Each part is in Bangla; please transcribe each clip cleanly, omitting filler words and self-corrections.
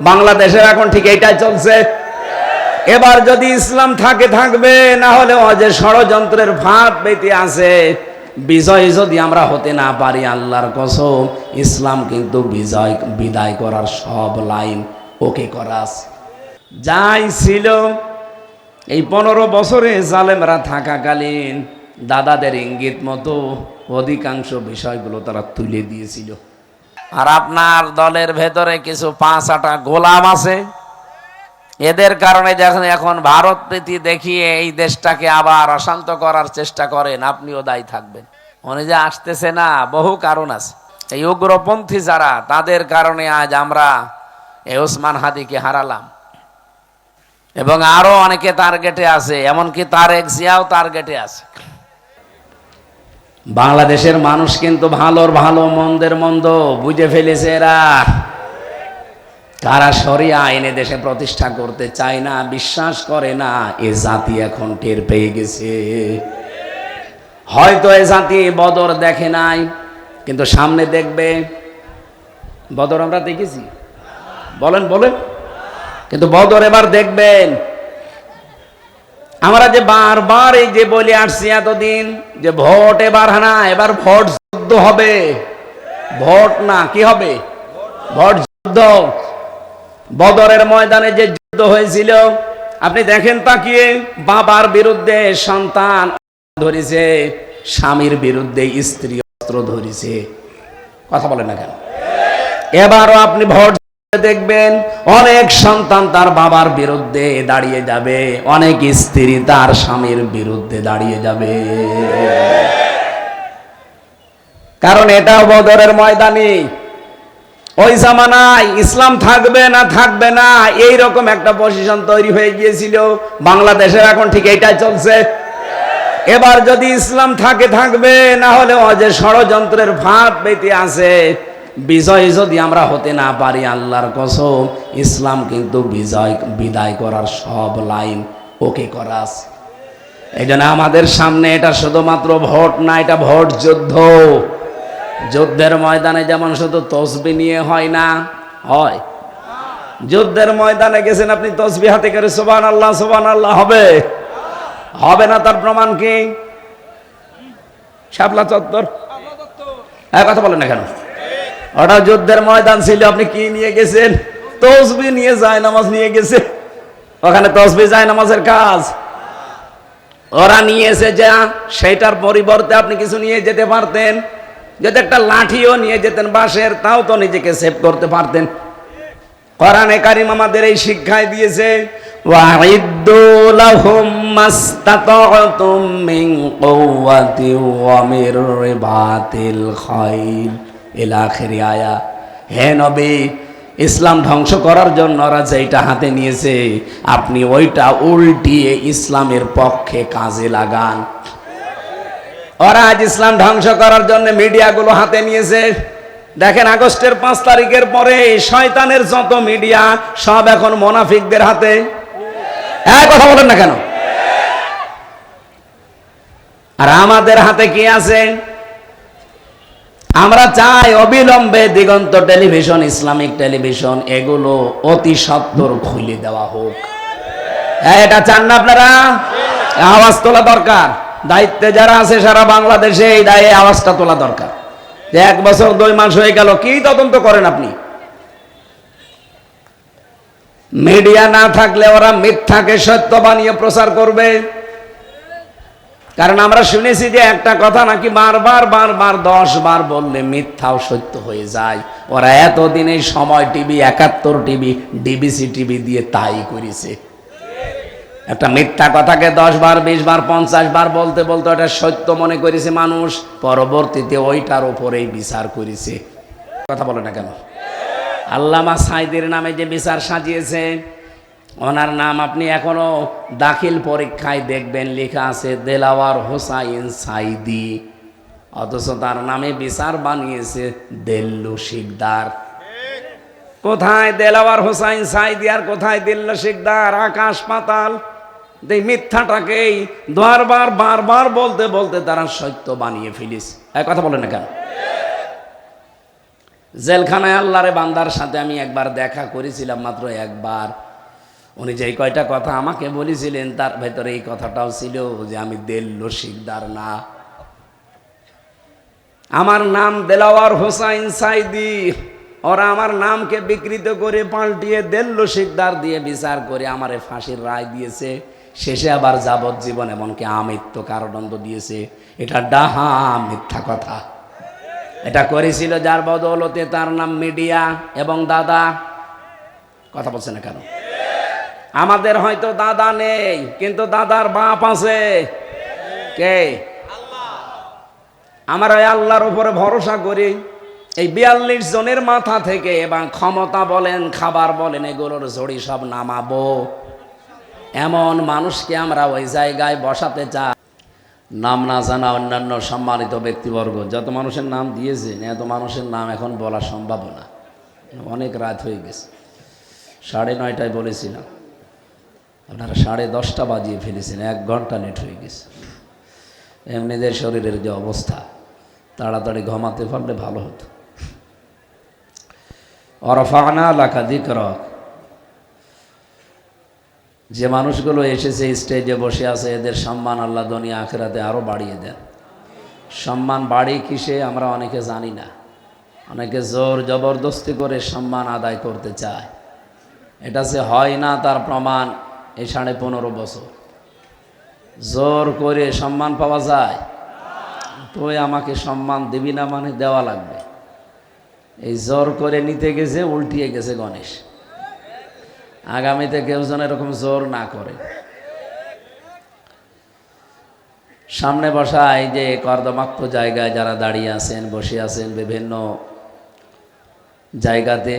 বাংলাদেশের এখন ঠিক এইটাই চলছে। এবার যদি ইসলাম থাকে থাকবে, না হলে যে ষড়যন্ত্রের ফাঁদ পেতে আছে, বিজয় যদি আমরা হতে না পারি, আল্লাহর কসম ইসলাম কিন্তু বিদায় করার সব লাইন ওকে করা আছে। যাই ছিল এই 15 বছরে জালেমরা থাকাকালীন দাদাদের ইঙ্গিত মতো অধিকাংশ বিষয়গুলো তারা তুলে দিয়েছিল। আর আপনার দলের ভেতরে কিছু 5-8টা গোলাম আছে, এদের কারণে যখন এখন ভারত প্রীতি দেখিয়ে এই দেশটাকে আবার অশান্ত করার চেষ্টা করেন, আপনিও দায়ী থাকবেন। উনি যে আসতেছে না, বহু কারণ আছে। এই উগ্রপন্থী যারা, তাদের কারণে আজ আমরা এই ওসমান হাদিকে হারালাম, এবং আরো অনেকে টার্গেটে আছে, এমনকি তারেক জিয়াও টার্গেটে আছে। বাংলাদেশের মানুষ কিন্তু ভালোর ভালো মন্দের মন্দ বুঝে ফেলেছে। এরা কারা শরিয়া আইনে দেশে প্রতিষ্ঠা করতে চায় না, বিশ্বাস করে না, এ জাতি এখন টের পেয়ে গেছে। হয়তো এ জাতি বদর দেখে নাই, কিন্তু সামনে দেখবে। বদর আমরা দেখেছি, বলেন বলেন, কিন্তু বদর এবার দেখবেন। আমরা যে বারবার এই যে বলে আসছি এতদিন যে ভোট এবার না, এবার ভোট যুদ্ধ হবে। ভোট না, কি হবে? ভোট যুদ্ধ। বদরের ময়দানে যে যুদ্ধ হয়েছিল আপনি দেখেন তাকিয়ে, বাবার বিরুদ্ধে সন্তান ধরেছে, স্বামীর বিরুদ্ধে স্ত্রী অস্ত্র ধরেছে। কথা বলেন না কেন? এবারও আপনি ভোট দেখবেন অনেক সন্তান তার বাবার বিরুদ্ধে দাঁড়িয়ে যাবে, অনেক স্ত্রী তার স্বামীর বিরুদ্ধে দাঁড়িয়ে যাবে। কারণ এটাও বদরের ময়দানে। ওই জামানায় ইসলাম থাকবে না থাকবে না, এইরকম একটা পজিশন তৈরি হয়ে গিয়েছিল। বাংলাদেশের এখন ঠিক এইটাই চলছে। এবার যদি ইসলাম থাকে থাকবে, না হলে যে ষড়যন্ত্রের ফাঁদ পেতে আছে, বিজয় যদি আমরা হতে না পারি, আল্লাহর কসম ইসলাম কিন্তু বিদায় করার সব লাইন ওকে করা আছে। এই জন্য আমাদের সামনে এটা শুধুমাত্র ভোট না, এটা ভোট যুদ্ধ। যুদ্ধের ময়দানে যেমন শুধু তসবিহ নিয়ে হয় না, হয় যুদ্ধের ময়দানে গেছেন আপনি তসবিহ হাতে করে সুবহানাল্লাহ সুবহানাল্লাহ হবে? হবে না। তার প্রমাণ কি? শাপলা চত্বর। কথা বলেন না কেন? ওটা যুদ্ধের ময়দান ছিল। আপনি কি নিয়ে গেছেন? তসবিহ নিয়ে, যায় নামাজ নিয়ে গেছে। ওখানে তসবিহ যায় নামাজের কাজ ওরা নিয়েছে, যা সেইটার পরিবর্তে আপনি কিছু নিয়ে যেতে পারতেন। যদি একটা লাঠিও নিয়ে যেতেন বাঁশের, তাও তো নিজেকে সেভ করতে পারতেন। কোরআনে কারীম আমাদের এই শিক্ষায় দিয়েছে, ওয়াইদ্দু লাহুম মাসতাতা'তুম মিন কুওয়াতি ওয়া মির রিবাতিল খাইল ইলা আখিরি আয়া। হে নবী, ইসলাম ধ্বংস করার জন্য ওরা যেটা হাতে নিয়েছে, আপনি ওইটা উল্টিয়ে ইসলামের পক্ষে কাজে লাগান। ওরা আজ ইসলাম ধ্বংস করার জন্য মিডিয়াগুলো হাতে নিয়েছে। দেখেন, আগস্টের 5 তারিখের পরে শয়তানের যত মিডিয়া সব এখন মুনাফিকদের হাতে। কথা বলেন না কেন? আর আমাদের হাতে কি আছে? আমরা চাই অবিলম্বে দিগন্ত টেলিভিশন, ইসলামিক টেলিভিশন, এগুলো অতি সত্বর খুলে দেওয়া হোক। এটা চান না আপনারা? আওয়াজ তোলা দরকার। দায়িত্বে যারা আছে সারা বাংলাদেশে এই দায়ে আওয়াজটা তোলা দরকার। যে 1 বছর 2 মাস হয়ে গেল, কি তদন্ত করেন আপনি? মিডিয়া না থাকলে ওরা মিথ্যাকে সত্য বানিয়ে প্রচার করবে। কারণ আমরা শুনেছি যে একটা কথা নাকি বারবার 10 বার বললে মিথ্যাও সত্য হয়ে যায়। ওরা এতদিন এই সময় টিভি, 71 টিভি, ডিবিসি টিভি দিয়ে তাই করেছে। একটা মিথ্যা কথাকে 10 বার, 20 বার, 50 বার বলতে বলতে ওটা সত্য মনে করেছে মানুষ, পরবর্তীতে ওইটার উপরেই বিচার করেছে। কথা বলে না কেন? আল্লামা সাঈদীর নামে যে বিচার সাজিয়েছে, ওনার নাম আপনি এখনো দাখিল পরীক্ষায় দেখবেন লেখা আছে দেলাওয়ার হোসাইন সাঈদী, অথচ তার নামে বিচার বানিয়েছে দেল্লু শিকদার। কোথায় দেলাওয়ার হোসাইন সাঈদী আর কোথায় দেল্লু শিকদার? আকাশ পাতাল। এই মিথ্যাটাকেই বারবার বলতে বলতে তারা সত্য বানিয়ে ফেলিস। কথা বলে না কেন? জেলখানায় আল্লাহরে বান্দার সাথে আমি একবার দেখা করেছিলাম, মাত্র একবার। উনি যেই কয়টা কথা আমাকে বলেছিলেন তার ভেতরে এই কথাটাও ছিল যে আমি দেল্লো শিকদার না, আমার নাম দেলাওয়ার হোসাইন সাইদি। ওরা আমার নামকে বিকৃত করে পাল্টিয়ে দেল্লো শিকদার দিয়ে বিচার করে আমারে ফাঁসির রায় দিয়েছে। শেষে আবার যাবজ্জীবন এমনকি আমৃত্যু কারাদণ্ড দিয়েছে। এটা ডাহা মিথ্যা কথা। এটা করেছিল যার বদৌলতে তার নাম মিডিয়া এবং দাদা। কথা বলছে না কেন? আমাদের হয়তো দাদা নেই, কিন্তু দাদার বাপ আছে। কে? আমরা ওই আল্লাহর উপরে ভরসা করি। এই 42 জনের মাথা থেকে এবং ক্ষমতা বলেন, খাবার বলেন, এগুলোর ঝড়ি সব নামাবো। এমন মানুষকে আমরা ওই জায়গায় বসাতে চাই। নাম না জানা অন্যান্য সম্মানিত ব্যক্তিবর্গ যত মানুষের নাম দিয়েছেন, এত মানুষের নাম এখন বলা সম্ভব না। অনেক রাত হয়ে গেছে। 9:30টায় বলেছিলাম, আপনারা 10:30টা বাজিয়ে ফেলেছেন। 1 ঘন্টা লেট হয়ে গেছে। এমনিদের শরীরের যে অবস্থা, তাড়াতাড়ি ঘুমাতে পারলে ভালো হতো। ওয়ারাফা'না লাকা যিকরাক। যে মানুষগুলো এসেছে স্টেজে বসে আছে, এদের সম্মান আল্লাহ দুনিয়া আখিরাতে আরও বাড়িয়ে দেন। সম্মান বাড়ি কিসে আমরা অনেকে জানি না। অনেকে জোর জবরদস্তি করে সম্মান আদায় করতে চায়। এটা যে হয় না তার প্রমাণ এই 15.5 বছর। জোর করে সম্মান পাওয়া যায়? তুই আমাকে সম্মান দিবি না মানে দেওয়া লাগবে। এই জোর করে নিতে গেছে, উল্টিয়ে গেছে গণেশ। আগামীতে কেউ যেন এরকম জোর না করে। সামনে বসা এই যে কর্দমাক্ত জায়গায় যারা দাঁড়িয়ে আছেন, বসে আছেন, বিভিন্ন জায়গাতে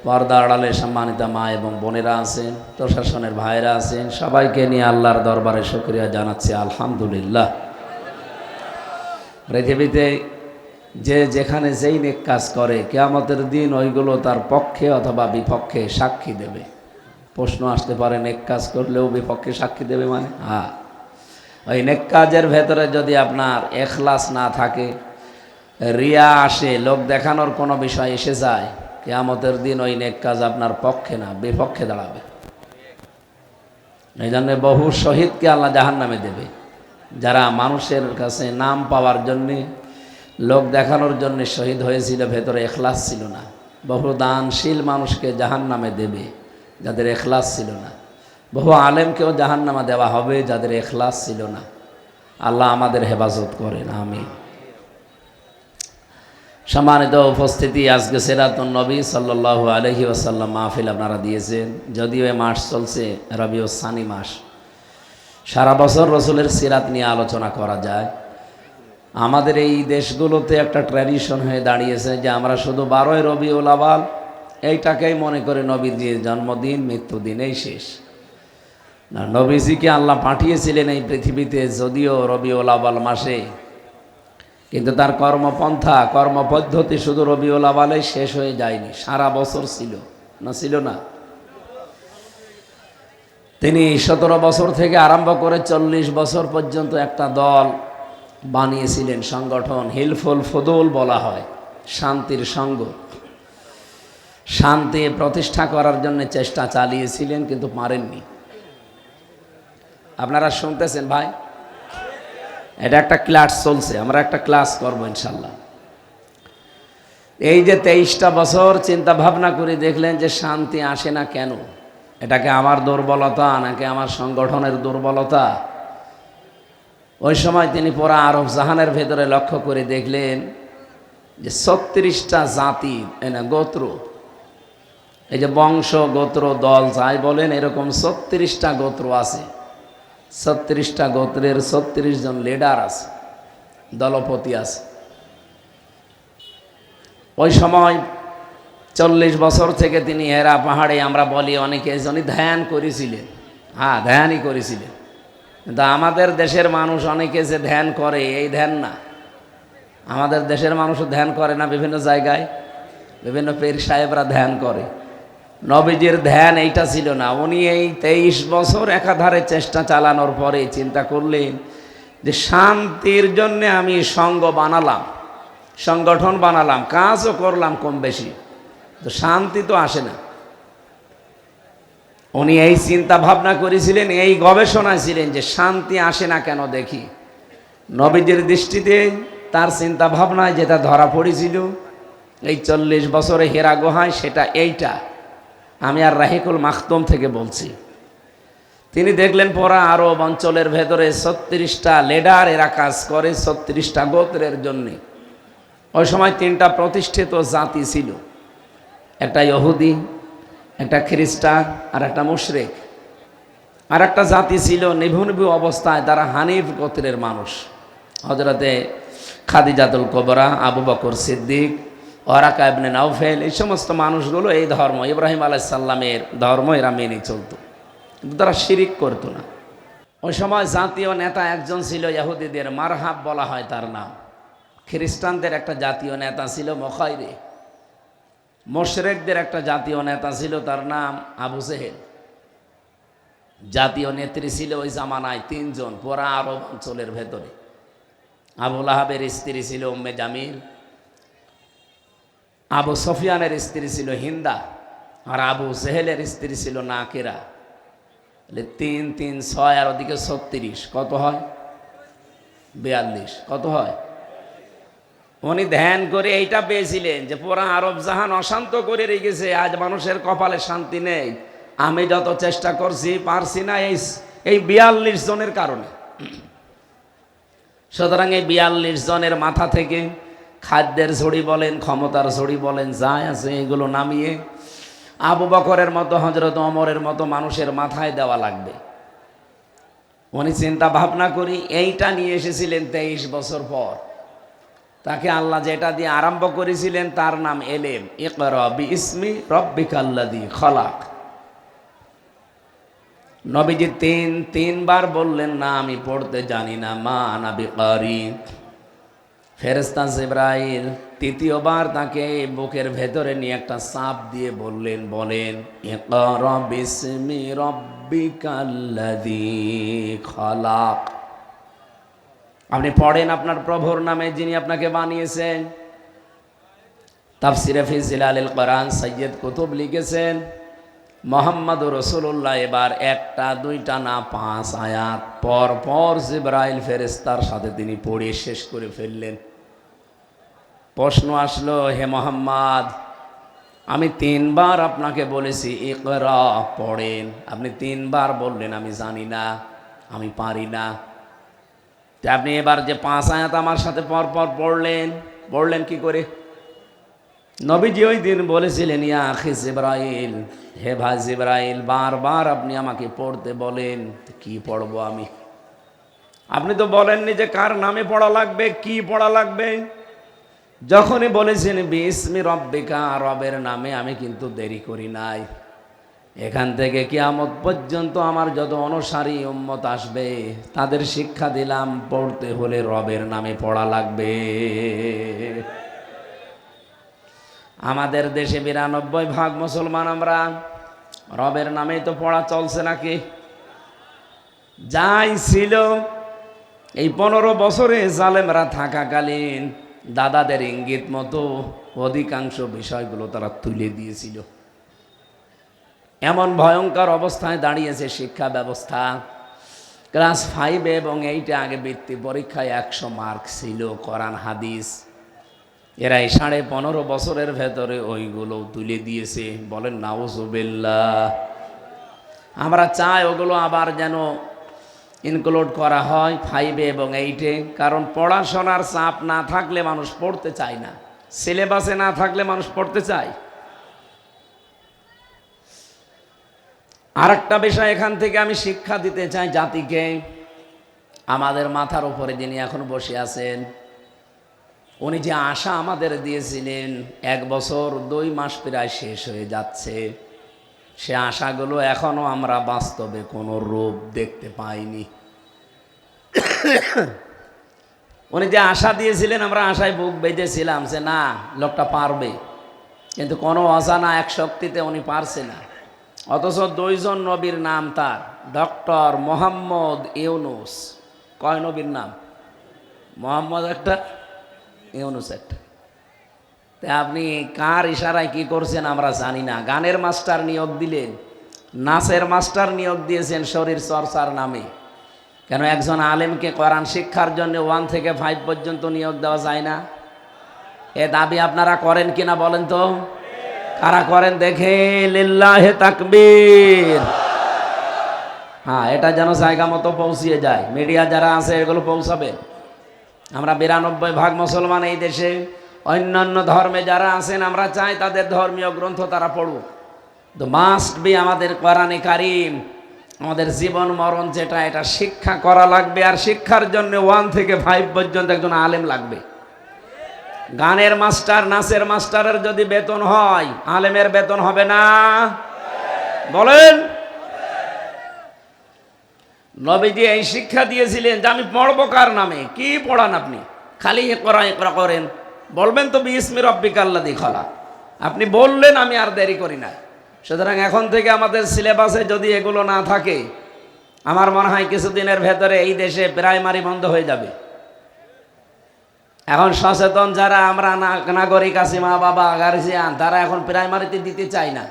পর্দা আড়ালে সম্মানিত মা এবং বোনেরা আছেন, প্রশাসনের ভাইরা আছেন, সবাইকে নিয়ে আল্লাহর দরবারে শুকরিয়া জানাচ্ছি, আলহামদুলিল্লাহ। পৃথিবীতে যে যেখানে যেই নেক কাজ করে, কিয়ামতের দিন ওইগুলো তার পক্ষে অথবা বিপক্ষে সাক্ষী দেবে। প্রশ্ন আসতে পারে, নেক কাজ করলেও বিপক্ষে সাক্ষী দেবে মানে? হ্যাঁ, ওই নেক কাজের ভেতরে যদি আপনার এখলাস না থাকে, রিয়া আসে, লোক দেখানোর কোনো বিষয় এসে যায়, কিয়ামতের দিন ওই নেক কাজ আপনার পক্ষে না বিপক্ষে দাঁড়াবে। এই জন্য বহু শহীদকে আল্লাহ জাহান্নামে দেবে, যারা মানুষের কাছে নাম পাওয়ার জন্যে, লোক দেখানোর জন্য শহীদ হয়েছিল, ভেতরে এখলাস ছিল না। বহু দানশীল মানুষকে জাহান্নামে দেবে যাদের এখলাস ছিল না। বহু আলেমকেও জাহান্নামে দেওয়া হবে যাদের এখলাস ছিল না। আল্লাহ আমাদের হেফাজত করেন, আমিন। সম্মানিত উপস্থিতি, আজকে সিরাতুন নবী সাল্লাল্লাহু আলাইহি ওয়াসাল্লাম মাহফিল আপনারা দিয়েছেন। যদিও এ মাস চলছে রবিউস সানি মাস, সারা বছর রসুলের সিরাত নিয়ে আলোচনা করা যায়। আমাদের এই দেশগুলোতে একটা ট্র্যাডিশন হয়ে দাঁড়িয়েছে যে আমরা শুধু 12ই রবিউল আউয়াল এইটাকেই মনে করে নবীজির জন্মদিন, মৃত্যুদিন, এই শেষ না। নবীজিকে আল্লাহ পাঠিয়েছিলেন এই পৃথিবীতে যদিও রবিউল আউয়াল মাসে, কিন্তু তার কর্মপন্থা, কর্মপদ্ধতি শুধু রবিউল আউয়ালেই শেষ হয়ে যায়নি, সারা বছর ছিল না, ছিল না। তিনি 17 বছর থেকে আরম্ভ করে 40 বছর পর্যন্ত একটা দল বানিয়েছিলেন, সংগঠন। হিলফুল ফুদুল বলা হয়, শান্তির সঙ্গ। শান্তি প্রতিষ্ঠা করার জন্য চেষ্টা চালিয়েছিলেন, কিন্তু পারেননি। আপনারা শুনতেছেন ভাই? এটা একটা ক্লাস চলছে, আমরা একটা ক্লাস করবো ইনশাল্লাহ। এই যে 23টা বছর চিন্তা ভাবনা করে দেখলেন যে শান্তি আসে না কেন? এটাকে আমার দুর্বলতা নাকি আমার সংগঠনের দুর্বলতা? ওই সময় তিনি পুরা আরব জাহানের ভেতরে লক্ষ্য করে দেখলেন যে 36টা জাতি, গোত্র, এই যে বংশ, গোত্র, দল যাই বলেন, এরকম 36টা গোত্র আছে। 36টা গোত্রের 36 জন লিডার আছে, দলপতি আছে। ওই সময় 40 বছর থেকে তিনি হেরা পাহাড়ে, আমরা বলি অনেকে, জনই ধ্যান করেছিলেন। হ্যাঁ, ধ্যানই করেছিলেন। কিন্তু আমাদের দেশের মানুষ অনেকে যে ধ্যান করে, এই ধ্যান না। আমাদের দেশের মানুষও ধ্যান করে না, বিভিন্ন জায়গায় বিভিন্ন পীর সাহেবরা ধ্যান করে। নবীজির ধ্যান এইটা ছিল না। উনি এই 23 বছর একাধারে চেষ্টা চালানোর পরে চিন্তা করলেন যে শান্তির জন্য আমি সঙ্গ বানালাম, সংগঠন বানালাম, কাজও করলাম কম বেশি, তো শান্তি তো আসে না। উনি এই চিন্তা ভাবনা করেছিলেন, এই গবেষণায় ছিলেন যে শান্তি আসে না কেন দেখি। নবীজির দৃষ্টিতে তার চিন্তা ভাবনায় যেটা ধরা পড়েছিল এই 40 বছরে হেরা গুহায়, সেটা এইটা। আমি আর রাহিকুল মাখতুম থেকে বলছি। তিনি দেখলেন পুরা আরব অঞ্চলের ভেতরে 36টা লিডার এরা কাজ করে 36টা গোত্রের জন্যে। ওই সময় 3টা প্রতিষ্ঠিত জাতি ছিল, একটা ইহুদি, একটা খ্রিস্টান আর একটা মুশরিক। আর একটা জাতি ছিল নিভু অবস্থায়, তারা হানিফ গোত্রের মানুষ। হযরতে খাদিজাতুল কুবরা, আবু বকর সিদ্দিক, ওয়ারাকা ইবনে নাওফেল, এই সমস্ত মানুষগুলো এই ধর্ম, ইব্রাহিম আলাইহিস সালামের ধর্ম এরা মেনে চলত, কিন্তু তারা শিরিক করতো না। ওই সময় জাতীয় নেতা একজন ছিল ইহুদিদের, মারহাব বলা হয় তার নাম। খ্রিস্টানদের একটা জাতীয় নেতা ছিল মুখাইরে। মুশরিকদের একটা জাতীয় নেতা ছিল, তার নাম আবু জেহেল। জাতীয় নেত্রী ছিল ওই জামানায় 3 জন পুরা আরব অঞ্চলের ভেতরে। আবু লাহাবের স্ত্রী ছিল উম্মে জামিল, আবু সফিয়ানের স্ত্রী ছিল হিন্দা, আর আবু জেহেলের স্ত্রী ছিল নাকেরা। 3 3 6 আর ওদিকে 36, কত হয়? 42। কত হয়? উনি ধ্যান করে এইটা পেয়েছিলেন যে পুরা আরব জাহান অশান্ত করে রেখেছে, আজ মানুষের কপালে শান্তি নেই। আমি যত চেষ্টা করছি পারছি না এই 42 জনের কারণে। সুতরাং এই 42 জনের মাথা থেকে খাদ্যের ঝুড়ি বলেন, ক্ষমতার ঝুড়ি বলেন, যা আছে এগুলো নামিয়ে আবু বকরের মতো, হযরত ওমরের মতো মানুষের মাথায় দেওয়া লাগবে। উনি চিন্তা ভাবনা করি এইটা নিয়ে এসেছিলেন 23 বছর পর। তাকে আল্লাহ যেটা দিয়ে আরম্ভ করেছিলেন তার নাম এলেম। ইকরা বিইসমি রাব্বিকাল্লাযী খলাক। নবীজি তিনবার বললেন না আমি পড়তে জানি না, মা আনা বিকারি। ফেরেশতা জিবরাইল তৃতীয়বার তাকে বুকের ভেতরে নিয়ে একটা চাপ দিয়ে বলেন ইকরা বিইসমি রাব্বিকাল্লাযী খলাক। আপনি পড়েন আপনার প্রভুর নামে যিনি আপনাকে বানিয়েছেন। তাফসিরে ফি জিলালিল কোরআন সৈয়দ কুতুব লিখেছেন মুহাম্মদুর রাসূলুল্লাহ এবার 1টা 2টা না 5 আয়াত পর পর জিবরাইল ফেরেশতার সাথে তিনি পড়ে শেষ করে ফেললেন। প্রশ্ন আসলো, হে মুহাম্মদ, আমি 3বার আপনাকে বলেছি ইকরা পড়েন, আপনি 3বার বললেন আমি জানি না, আমি পারি না। আপনি এবার যে 5 আয়াত আমার সাথে পর পর পড়লেন কি করে? নবীজি ওই দিন বলেছিলেন ইয়া আখি জিবরাইল, হে ভাই জিবরাইল, বারবার আপনি আমাকে পড়তে বলেন, কি পড়বো আমি? আপনি তো বলেননি যে কার নামে পড়া লাগবে, কি পড়া লাগবে। যখনই বলেছেন বিইসমি রব্বিকা, রবের নামে, আমি কিন্তু দেরি করি নাই। এখান থেকে কিয়ামত পর্যন্ত আমার যত অনুসারী উম্মত আসবে তাদের শিক্ষা দিলাম পড়তে হলে রবের নামে পড়া লাগবে। আমাদের দেশে 92% মুসলমান আমরা, রবের নামেই তো পড়া চলছে নাকি? যাই ছিল এই 15 বছরে জালেমরা থাকাকালীন দাদাদের ইঙ্গিত মতো অধিকাংশ বিষয়গুলো তারা তুলে দিয়েছিল। এমন ভয়ঙ্কর অবস্থায় দাঁড়িয়েছে শিক্ষা ব্যবস্থা। ক্লাস 5 এবং 8-এ আগে বৃত্তি পরীক্ষায় 100 মার্ক ছিল, কোরআন হাদিস। এরা এই 15.5 বছরের ভেতরে ওইগুলো তুলে দিয়েছে। বলেন নাউজুবিল্লাহ। আমরা চাই ওগুলো আবার যেন ইনক্লুড করা হয় 5 এবং 8-এ, কারণ পড়াশোনার চাপ না থাকলে মানুষ পড়তে চায় না, সিলেবাসে না থাকলে মানুষ পড়তে চায়। আর একটা বিষয় এখান থেকে আমি শিক্ষা দিতে চাই জাতিকে। আমাদের মাথার উপরে যিনি এখন বসে আছেন, উনি যে আশা আমাদের দিয়েছিলেন 1 বছর 2 মাস প্রায় শেষ হয়ে যাচ্ছে, সে আশাগুলো এখনো আমরা বাস্তবে কোনো রূপ দেখতে পাইনি। উনি যে আশা দিয়েছিলেন আমরা আশায় বুক বেঁধেছিলাম যে না লোকটা পারবে, কিন্তু কোনো অজানা এক শক্তিতে উনি পারছে না। অথচ 2 জন নবীর নাম তার, ডক্টর মোহাম্মদ ইউনুস। কয় নবীর নাম? মোহাম্মদ একটা, ইউনুস একটা। তা আপনি কার ইশারায় কি করছেন আমরা জানি না। গানের মাস্টার নিয়োগ দিলেন, নাচের মাস্টার নিয়োগ দিয়েছেন শরীর চর্চার নামে। কেন একজন আলেমকে কোরআন শিক্ষার জন্য 1 থেকে 5 পর্যন্ত নিয়োগ দেওয়া যায় না? এ দাবি আপনারা করেন কিনা বলেন তো? কারা করেন দেখে? লিল্লাহে তাকবীর। হ্যাঁ, এটা যেন জায়গা মতো পৌঁছিয়ে যায়। মিডিয়া যারা আছে এগুলো পৌঁছাবে। আমরা 92% মুসলমান এই দেশে। অন্যান্য ধর্মে যারা আছেন আমরা চাই তাদের ধর্মীয় গ্রন্থ তারা পড়ুক। তো মাস্ট বি আমাদের কোরআনে কারিম, আমাদের জীবন মরণ যেটা, এটা শিক্ষা করা লাগবে। আর শিক্ষার জন্য 1 থেকে 5 পর্যন্ত একজন আলেম লাগবে। গানের মাস্টার, নাচের মাস্টারের যদি বেতন হয়, আলেমের বেতন হবে না? বলেন। নবীজি এই শিক্ষা দিয়েছিলেন যে আমি পড়বো কার নামে? কি পড়ান আপনি? খালি ইকরা ইকরা করেন। বলবেন তো বিসমি রাব্বিকাল্লাযী খালাক। আপনি বললেন, আমি আর দেরি করি না। সুতরাং এখন থেকে আমাদের সিলেবাসে যদি এগুলো না থাকে, আমার মনে হয় কিছুদিনের ভেতরে এই দেশে প্রাইমারি বন্ধ হয়ে যাবে। এখন সচেতন যারা আমরা নাগরিক আছি, মা বাবা গার্জিয়ান, তারা এখন প্রাইমারিতে দিতে চায় না।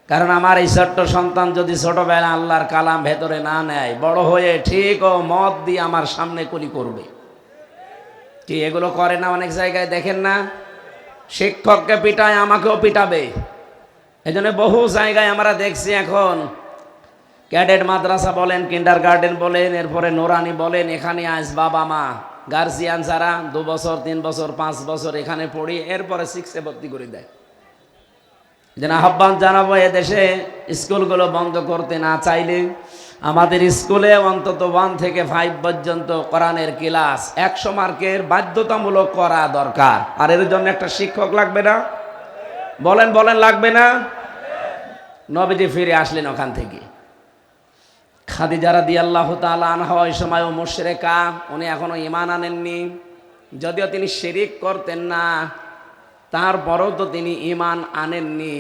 কারণ আমার এই ছোট্ট সন্তান যদি ছোটবেলা আল্লাহর কালাম ভেতরে না নেয়, বড় হয়ে ঠিক ও মত দিয়ে আমার সামনে কলি করবে। কি এগুলো করে না? অনেক জায়গায় দেখেন না, শিক্ষককে পিটায়, আমাকেও পিটাবে। এই জন্য বহু জায়গায় আমরা দেখছি এখন ক্যাডেট মাদ্রাসা বলেন, কিন্ডারগার্টেন বলেন, এরপরে নোরানি বলেন, এখানে আজ বাবা মা গার্জিয়ান যারা 2 বছর 3 বছর 5 বছর এখানে পড়ি, এরপরে 6-এ ভর্তি করে দেয়। যেন আহ্বান জানাবো, এদেশে স্কুলগুলো বন্ধ করতে না চাইলে আমাদের স্কুলে অন্তত 1 থেকে 5 পর্যন্ত কোরআনের ক্লাস 100 মার্কের বাধ্যতামূলক করা দরকার। আর এর জন্য একটা শিক্ষক লাগবে না? বলেন বলেন, লাগবে না? নবীজি ফিরে আসলেন ওখান থেকে। খাদিজা রাদিয়াল্লাহু তাআলা আনহা ওই সময়ও মুশরিকা, উনি এখনো ঈমান আনেননি। যদিও তিনি শিরিক করতেন না, তারপরও তো তিনি ঈমান আনেননি।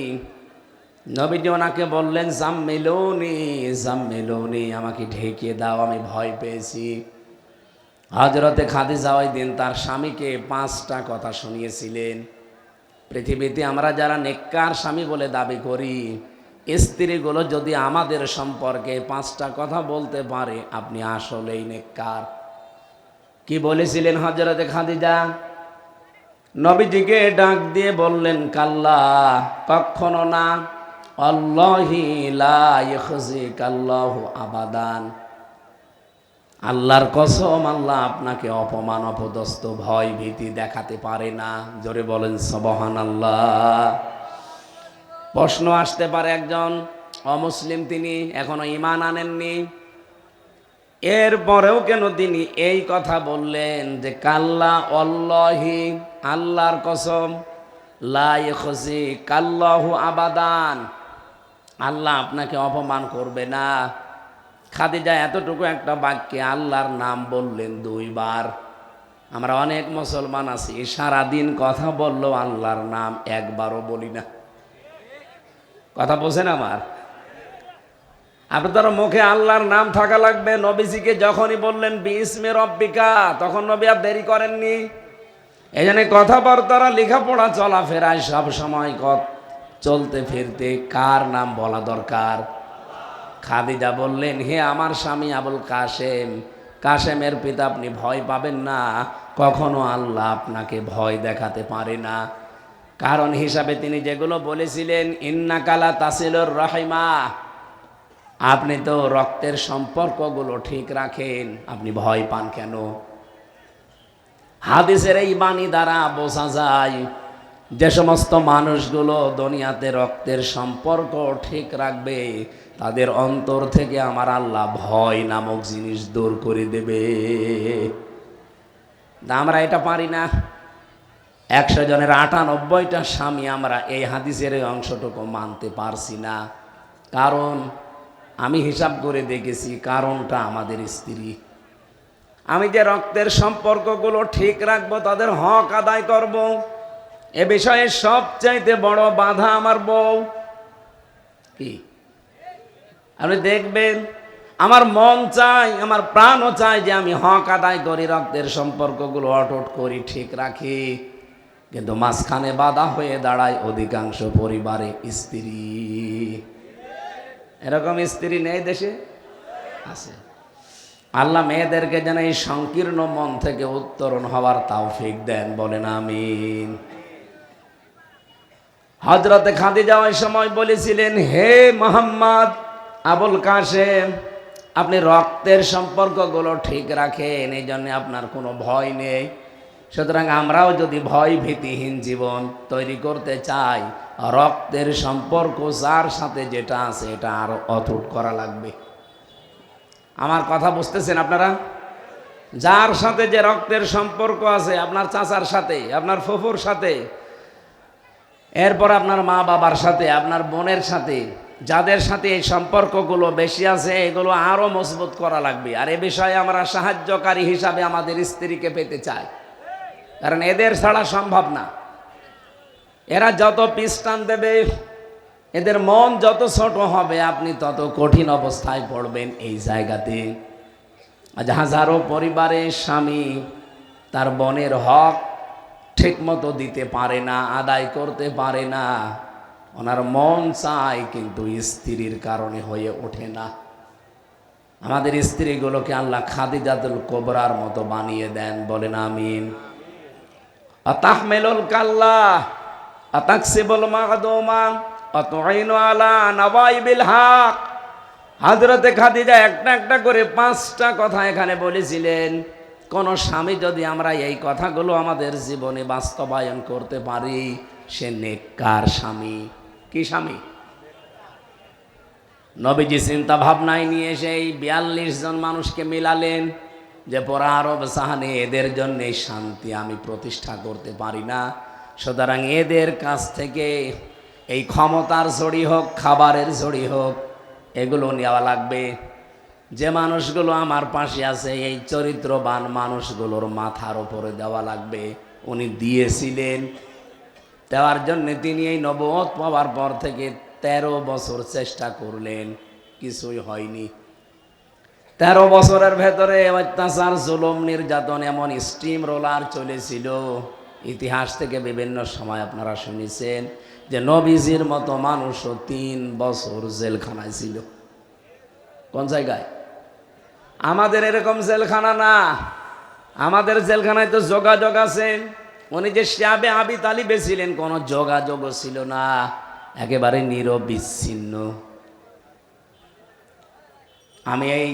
নবীজি ওনাকে বললেন, জাম্মিলুনি জাম্মিলুনি, আমাকে ঢেকে দাও, আমি ভয় পেয়েছি। হযরতে খাদিজা ওই দিন তার স্বামীকে 5টা কথা শুনিয়েছিলেন। পৃথিবীতে আমরা যারা নেককার স্বামী বলে দাবি করি, স্ত্রীগুলো যদি আমাদের সম্পর্কে 5টা কথা বলতে পারে, আপনি আসলেই নেককার। কি বলেছিলেন হযরতে খাদিজা? নবীজিকে ডাক দিয়ে বললেন, কাল্লা, কখনো না, আল্লাহি লা ইখজিকাল্লাহু আবাদান, আল্লাহর কসম, আল্লাহ আপনাকে অপমান অপদস্থ ভয় ভীতি দেখাতে পারে না। জোরে বলেন সুবহানাল্লাহ। প্রশ্ন আসতে পারে, একজন অমুসলিম, তিনি এখনো ঈমান আনেননি, এরপরেও কেন তিনি এই কথা বললেন যে কাল্লা আল্লাহি, আল্লাহর কসম, লা ইখজিকাল্লাহু আবাদান, আল্লাহ আপনাকে অপমান করবে না। খাদিজা এতটুকু একটা বাক্যে আল্লাহর নাম বললেন 2 বার। আমরা অনেক মুসলমান আছি, সারাদিন কথা বললেও আল্লাহর নাম একবারও বলি না। কথা বোঝেন আমার? আপনার মুখে আল্লাহর নাম থাকা লাগবে। নবীজিকে যখনই বললেন বিসমি রব্বিকা, তখন নবী আর দেরি করেননি। এই জন্য কথাবার্তা, লেখাপড়া, চলাফেরায় সব সময় চলতে ফিরতে কার নাম বলা দরকার? খাদিজা বললেন, হে আমার স্বামী আবুল কাসেম, কাসেমের পিতা, আপনি ভয় পাবেন না, কখনো আল্লাহ আপনাকে ভয় দেখাতে পারে না। কারণ হিসাবে তিনি যেগুলো বলেছিলেন, ইন্নাকা লা তাসিলুর রাহিমা, আপনি তো রক্তের সম্পর্কগুলো ঠিক রাখেন, আপনি ভয় পান কেন? হাদিসের এই বাণী দ্বারা বোঝা যায় যে সমস্ত মানুষগুলো দুনিয়াতে রক্তের সম্পর্ক ঠিক রাখবে, তাদের অন্তর থেকে আমার আল্লাহ ভয় নামক জিনিস দূর করে দেবে। আমরা এটা পারি না। 100 জনের 98টা স্বামী আমরা এই হাদিসের এই অংশটুকু মানতে পারছি না। কারণ আমি হিসাব করে দেখেছি, কারণটা আমাদের স্ত্রী। আমি যে রক্তের সম্পর্কগুলো ঠিক রাখবো, তাদের হক আদায় করব, এ বিষয়ে সবচাইতে বড় বাধা আমার বউ। কি আপনি দেখবেন, আমার মন চাই, আমার প্রাণও চাই যে আমি হক আদায় করি, রক্তের সম্পর্কগুলো অটুট করি, ঠিক রাখি। কিন্তু মাঝখানে বাধা হয়ে দাঁড়ায় অধিকাংশ পরিবারে স্ত্রী। এরকম স্ত্রী নেই দেশে? আছে। আল্লাহ মেয়েদেরকে যেন এই সংকীর্ণ মন থেকে উত্তরণ হওয়ার তৌফিক দেন, বলেন আমিন। হযরতে খাদিজা ওই সময় বলেছিলেন, হে মুহাম্মদ আবুল কাসেম, আপনি রক্তের সম্পর্কগুলো ঠিক রাখেন, এই জন্য আপনার কোনো ভয় নেই। সুতরাং আমরাও যদি ভয় ভীতিহীন জীবন তৈরি করতে চাই, রক্তের সম্পর্ক যার সাথে যেটা আছে এটা আরো অটুট করা লাগবে। আমার কথা বুঝতেছেন আপনারা? যার সাথে যে রক্তের সম্পর্ক আছে, আপনার চাচার সাথে, আপনার ফুফুর সাথে, এরপর আপনার মা বাবার সাথে, আপনার বোনের সাথে, যাদের সাথে এই সম্পর্কগুলো বেশি আছে এগুলো আরো মজবুত করা লাগবে। আর এ বিষয়ে আমরা সাহায্যকারী হিসাবে আমাদের স্ত্রীকে পেতে চাই, কারণ এদের ছাড়া সম্ভব না। এরা যত পিস্টান দেবে, এদের মন যত ছোট হবে, আপনি তত কঠিন অবস্থায় পড়বেন এই জায়গাতে। আজ হাজারো পরিবারে স্বামী তার বোনের হক ঠিক মতো দিতে পারে না, আদায় করতে পারে না। ওনার মন চায় কিন্তু স্ত্রীর কারণে হয়ে ওঠে না। আমাদের স্ত্রীগুলোকে আল্লাহ খাদিজাতুল কুবরার মতো বানিয়ে দেন, বলেন আমিন। আতাহমিলুল কাল্লা আতাকসিবুল মাগদুমা আতুইনু আলা নওয়াইবিল হক। হযরতে খাদিজা একটা একটা করে 5টা কথা এখানে বলেছিলেন। কোন স্বামী যদি আমরা এই কথাগুলো আমাদের জীবনে বাস্তবায়ন করতে পারি, সে নেককার স্বামী। কি স্বামী? নবীজি চিন্তা ভাবনায় নিয়ে সেই 42 জন মানুষকে মিলালেন যে পরা আরব সাহানে এদের জন্য শান্তি আমি প্রতিষ্ঠা করতে পারি না, সুতরাং এদের কাছ থেকে এই ক্ষমতার ঝড়ি হোক, খাবারের ঝড়ি হোক, এগুলো নেওয়া লাগবে। যে মানুষগুলো আমার পাশে আছে এই চরিত্রবান মানুষগুলোর মাথার উপরে দেওয়া লাগবে। উনি দিয়েছিলেন। দেওয়ার জন্য তিনি এই নবুয়ত পাওয়ার পর থেকে 13 বছর চেষ্টা করলেন, কিছুই হয়নি। 13 বছরের ভেতরে অত্যাচার, জুলুম, নির্যাতন এমন স্টিম রোলার চলেছিল। ইতিহাস থেকে বিভিন্ন সময় আপনারা শুনেছেন যে নবীজির মতো মানুষও 3 বছর জেলখানায় ছিল। কোন জায়গায়? আমাদের এরকম জেলখানা না। আমাদের জেলখানায় তো যোগাযোগ আছে। উনি যে শিয়াবে আবি তালিবে ছিলেন, কোনো যোগাযোগও ছিল না, একেবারে নিরবিচ্ছিন্ন। আমি এই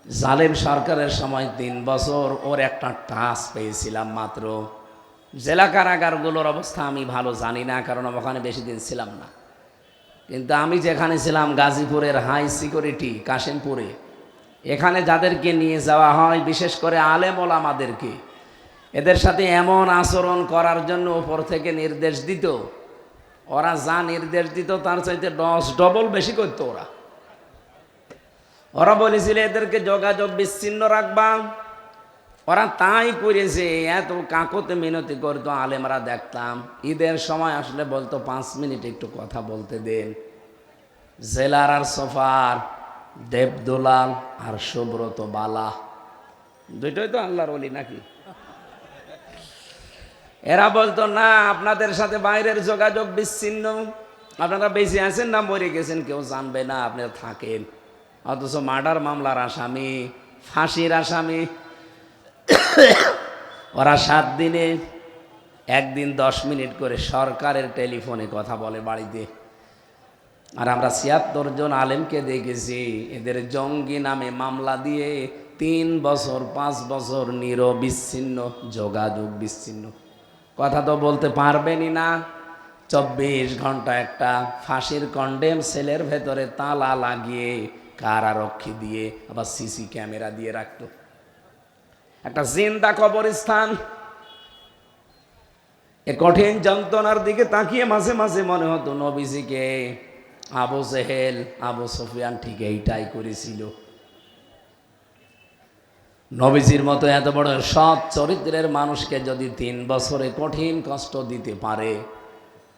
জালেম সরকারের সময় 3 বছর ওর একটা টাচ পেয়েছিলাম মাত্র। জেলা কারাগারগুলোর অবস্থা আমি ভালো জানি না, কারণ ওখানে বেশি দিন ছিলাম না। কিন্তু আমি যেখানে ছিলাম গাজীপুরের হাই সিকিউরিটি কাশিমপুরে, এখানে যাদেরকে নিয়ে যাওয়া হয়, বিশেষ করে আলেম ওলামাদেরকে, এদের সাথে এমন আচরণ করার জন্য উপর থেকে নির্দেশ দিত। ওরা যা নির্দেশ দিত তার চাইতে 10 ডবল বেশি করতো ওরা। ওরা বলেছিল এদেরকে যোগাযোগ বিচ্ছিন্ন রাখবা। ওরা তাই করেছে। এত কাকতে মিনতি করতো আলেমরা, দেখতাম ঈদের সময় আসলে বলতো 5 মিনিট একটু কথা বলতে দেন। জেলার আর সোফার, দেবদুলাল আর সুব্রত বালা, দুইটাই তো আল্লাহর ওলি নাকি? এরা বলতো না, আপনাদের সাথে বাইরের যোগাযোগ বিচ্ছিন্ন, আপনারা বেঁচে আছেন না মরে গেছেন কেউ জানবে না, আপনারা থাকেন। অথচ মার্ডার মামলার আসামি, ফাঁসির আসামি, ওরা 7 দিনে 1 দিন 10 মিনিট করে সরকারের টেলিফোনে কথা বলে বাড়িতে। আর আমরা 76 জন আলেমকে দেখেছি এদের জঙ্গি নামে মামলা দিয়ে 3 বছর 5 বছর নিরবিচ্ছিন্ন যোগাযোগ বিচ্ছিন্ন। কথা তো বলতে পারবেনই না। 24 ঘন্টা একটা ফাঁসির কন্ডেম সেলের ভেতরে তালা লাগিয়ে কারারক্ষী দিয়ে আবার সিসি ক্যামেরা দিয়ে রাখতো। একটা জিন্দা কবরস্থান। এ কঠিন যন্ত্রণার দিকে তাকিয়ে মাঝে মাঝে মনে হতো নবীজিকে আবু জেহেল, আবু সুফিয়ান ঠিক এইটাই করেছিল। নবীজির মতো এত বড় সৎ চরিত্রের মানুষকে যদি 3 বছরে কঠিন কষ্ট দিতে পারে,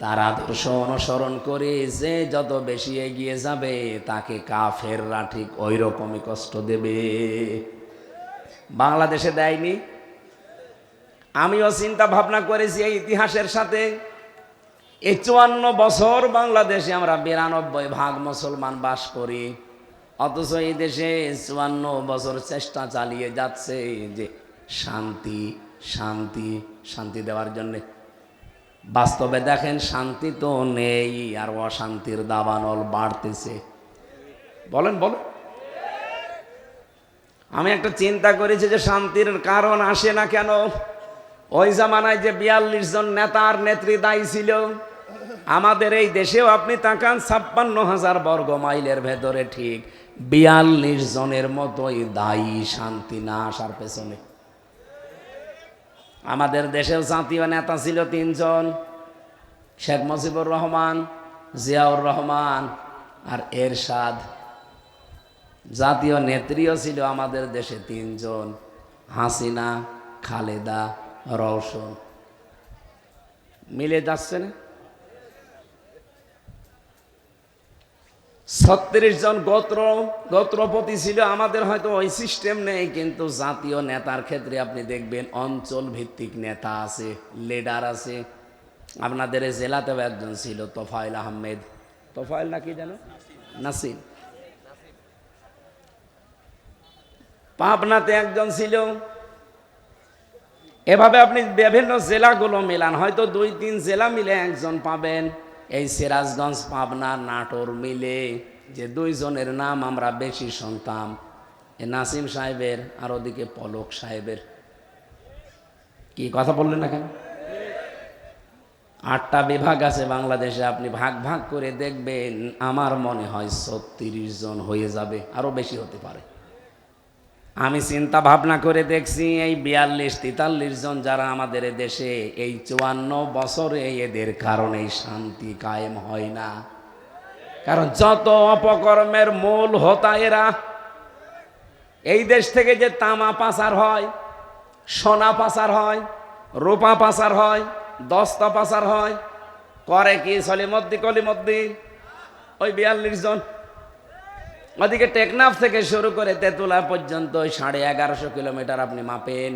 তার আদর্শ অনুসরণ করে যে যত বেশি এগিয়ে যাবে তাকে কাফেররা ঠিক ওই রকমই কষ্ট দেবে। বাংলাদেশে দেয়নি। আমিও চিন্তা ভাবনা করেছি এই ইতিহাসের সাথে। এই 54 বছর বাংলাদেশে আমরা 92% মুসলমান বাস করি, অথচ এই দেশে 54 বছর চেষ্টা চালিয়ে যাচ্ছে যে শান্তি শান্তি শান্তি দেওয়ার জন্যে। বাস্তবে দেখেন শান্তি তো নেই, আর অশান্তির দাবানল বাড়তেছে। বলেন বলেন। আমি একটা চিন্তা করেছি যে শান্তির কারণ আসে না কেন। ওই জামানায় যে 42 জন নেতার নেত্রী দায়ী ছিল, আমাদের এই দেশেও আপনি তাকান 56,000 বর্গ মাইলের ভেতরে ঠিক 42 জনের মতোই দায়ী শান্তি না আসার পেছনে। আমাদের দেশেও জাতীয় নেতা ছিল 3 জন, শেখ মুজিবুর রহমান, জিয়াউর রহমান আর এরশাদ। জাতীয় নেত্রীও ছিল আমাদের দেশে 3 জন, হাসিনা, খালেদা, রওশন। মিলে যাচ্ছে না? 36 জন গোত্রপতি ছিল আমাদের। হয়তো ওই সিস্টেম নেই, কিন্তু জাতীয় নেতার ক্ষেত্রে আপনি দেখবেন অঞ্চল ভিত্তিক নেতা আছে, লিডার আছে। আপনাদের জেলাতেও একজন ছিল তোফায়েল আহমেদ, তোফায়েল নাকি জানো, নাসির। পাবনাতে একজন ছিল। এভাবে আপনি বিভিন্ন জেলাগুলো মিলান, হয়তো 2-3 জেলা মিলে একজন পাবেন। এই সিরাজগঞ্জ, পাবনা, নাটোর মিলে যে 2 জনের নাম আমরা বেশি শুনতাম, এ নাসিম সাহেবের আর ওদিকে পলক সাহেবের। কি কথা বললেন না কেন? 8টা বিভাগ আছে বাংলাদেশে, আপনি ভাগ ভাগ করে দেখবেন, আমার মনে হয় 36 জন হয়ে যাবে, আরো বেশি হতে পারে। আমি চিন্তা ভাবনা করে দেখছি এই 42-43 জন যারা আমাদের দেশে, এই 54 বছরে এদের কারণে শান্তি কায়েম হয় না। কারণ যত অপকর্মের মূল হোতা এরা। এই দেশ থেকে যে তামা পাচার হয়, সোনা পাচার হয়, রূপা পাচার হয়, দস্তা পাচার হয়, করে কি সলিমদ্দি কলিমদ্দি? ওই 42 জন। ওদিকে টেকনাফ থেকে শুরু করে তেতুলা পর্যন্ত 1150 কিলোমিটার আপনি মাপেন।